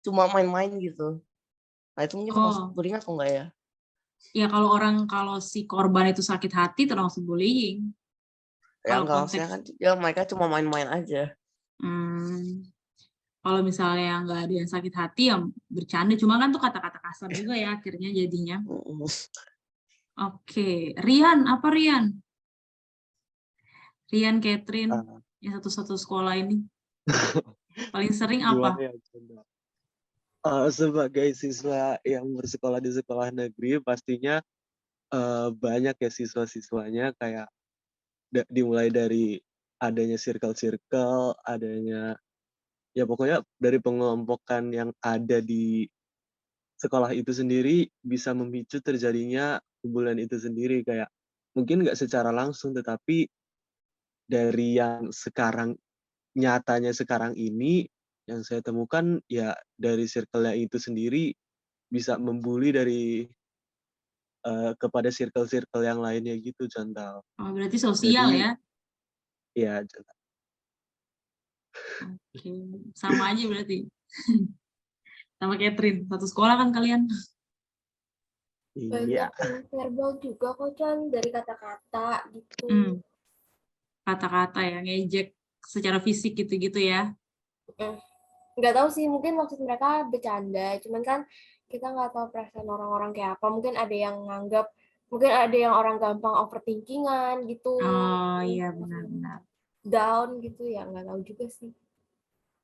cuma main-main gitu. Nah itu mungkin termasuk bullying atau enggak ya? Ya kalau si korban itu sakit hati termasuk bullying. Ya enggak, maksudnya kan ya, mereka cuma main-main aja. Kalau misalnya nggak ada yang sakit hati ya bercanda, cuma kan tuh kata-kata kasar juga ya akhirnya jadinya. Oke, Rian, apa Rian? Rian Catherine yang satu-satu sekolah ini. Paling sering Gimana apa? ya, Canda? Sebagai siswa yang bersekolah di sekolah negeri, pastinya banyak ya siswa-siswanya kayak dimulai dari adanya circle-circle, adanya ya pokoknya dari pengelompokan yang ada di sekolah itu sendiri bisa memicu terjadinya hubungan itu sendiri, kayak mungkin nggak secara langsung, tetapi dari yang nyatanya sekarang ini yang saya temukan ya dari circle-nya itu sendiri bisa membuli dari kepada circle-circle yang lainnya gitu, Chantal. Oh, berarti sosial Jadi ya? ya, Chantal. Oke, sama aja berarti. Sama Catherine, satu sekolah kan kalian? Iya. Banyak yang verbal juga kok, Chan, dari kata-kata gitu. Kata-kata ya, ngejek secara fisik gitu-gitu ya? Nggak tahu sih, mungkin maksud mereka bercanda, cuman kan kita nggak tahu perasaan orang-orang kayak apa. Mungkin ada yang nganggap, mungkin ada yang orang gampang overthinkingan gitu. Oh iya, benar-benar. Down gitu ya, nggak tahu juga sih.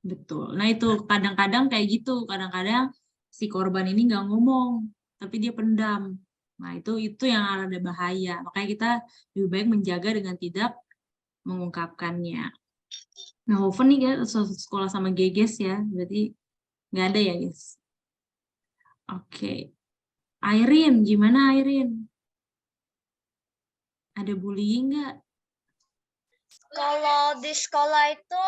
Betul. Nah itu kadang-kadang kayak gitu, kadang-kadang si korban ini nggak ngomong, tapi dia pendam. Nah itu yang ada bahaya. Makanya kita lebih baik menjaga dengan tidak mengungkapkannya. Nah Hoven nih kan sekolah sama Geges ya, berarti nggak ada ya guys. Oke. Irene, gimana Irene? Ada bullying nggak? Kalau di sekolah itu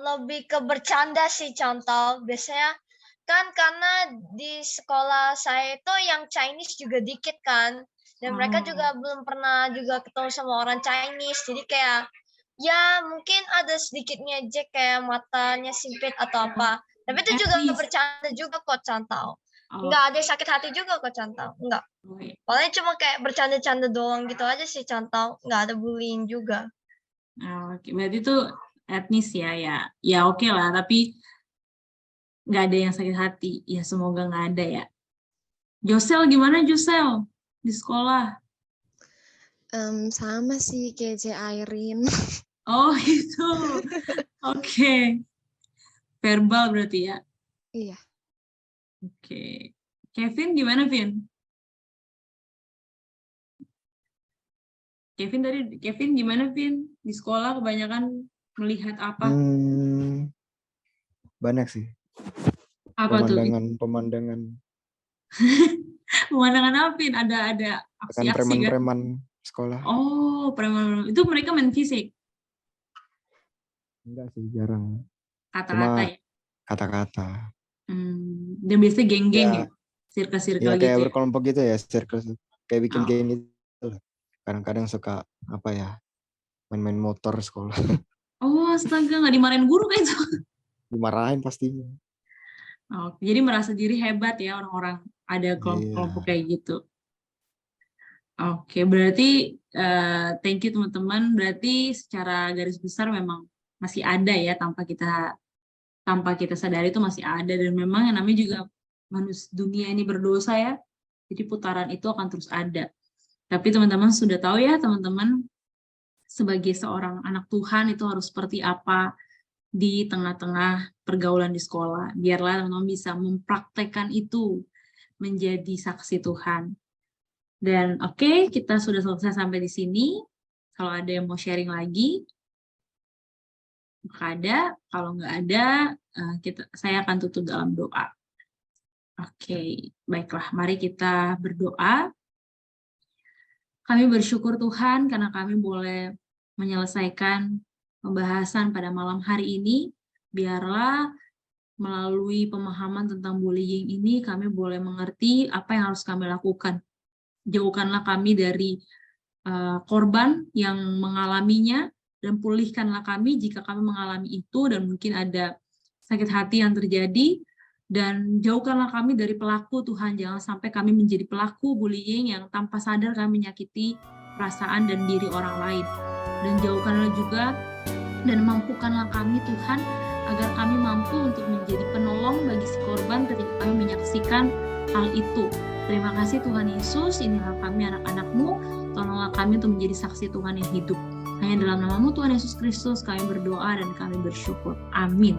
lebih ke bercanda sih, contoh. Biasanya kan karena di sekolah saya itu yang Chinese juga dikit kan. Dan mereka juga belum pernah juga ketemu sama orang Chinese. Jadi kayak ya mungkin ada sedikit ngejek kayak matanya sempit atau apa. Tapi itu juga bercanda juga kok, Cantau. Nggak ada sakit hati juga kok, Cantau. Nggak. Paling cuma kayak bercanda-canda doang gitu aja sih, Cantau. Nggak ada bullying juga. Oke, berarti itu etnis ya, ya oke lah. Tapi nggak ada yang sakit hati. Ya semoga nggak ada ya. Josel gimana Josel di sekolah? Sama sih kayak Irene. Oh itu, oke. Verbal berarti ya? Iya. Oke. Kevin gimana, Vin? Kevin gimana, Vin? Di sekolah kebanyakan melihat apa? Banyak sih. Apa Pemandangan. Pemandangan apa, Vin? Ada aksi-aksi kan? Preman-preman sekolah. Oh, preman. Itu mereka main fisik? Enggak sih, jarang. Kata-kata ya? Kata-kata. Dan biasanya geng-geng ya? Circle-circle ya, gitu kayak ya? berkelompok gitu ya, circle. Kayak bikin geng gitu. Kadang-kadang suka apa ya, main-main motor sekolah. Oh, astaga, nggak dimarahin guru kan itu? Dimarahin pastinya. Oh, jadi merasa diri hebat ya orang-orang ada kelompok-kelompok kayak gitu. Oke, berarti thank you teman-teman. Berarti secara garis besar memang masih ada ya tanpa kita sadari itu masih ada, dan memang yang namanya juga dunia ini berdosa ya. Jadi putaran itu akan terus ada. Tapi teman-teman sudah tahu ya teman-teman, sebagai seorang anak Tuhan itu harus seperti apa di tengah-tengah pergaulan di sekolah. Biarlah teman-teman bisa mempraktekkan itu menjadi saksi Tuhan. Dan oke, kita sudah selesai sampai di sini. Kalau ada yang mau sharing lagi, maka ada. Kalau nggak ada, saya akan tutup dalam doa. Oke, baiklah. Mari kita berdoa. Kami bersyukur Tuhan karena kami boleh menyelesaikan pembahasan pada malam hari ini. Biarlah melalui pemahaman tentang bullying ini kami boleh mengerti apa yang harus kami lakukan. Jauhkanlah kami dari korban yang mengalaminya, dan pulihkanlah kami jika kami mengalami itu dan mungkin ada sakit hati yang terjadi, dan jauhkanlah kami dari pelaku Tuhan. Jangan sampai kami menjadi pelaku bullying yang tanpa sadar kami menyakiti perasaan dan diri orang lain. Dan jauhkanlah juga dan mampukanlah kami Tuhan agar kami mampu untuk menjadi penolong bagi si korban ketika kami menyaksikan hal itu. Terima kasih Tuhan Yesus, inilah kami anak-anak-Mu, tolonglah kami untuk menjadi saksi Tuhan yang hidup. Hanya dalam nama-Mu Tuhan Yesus Kristus kami berdoa dan kami bersyukur. Amin.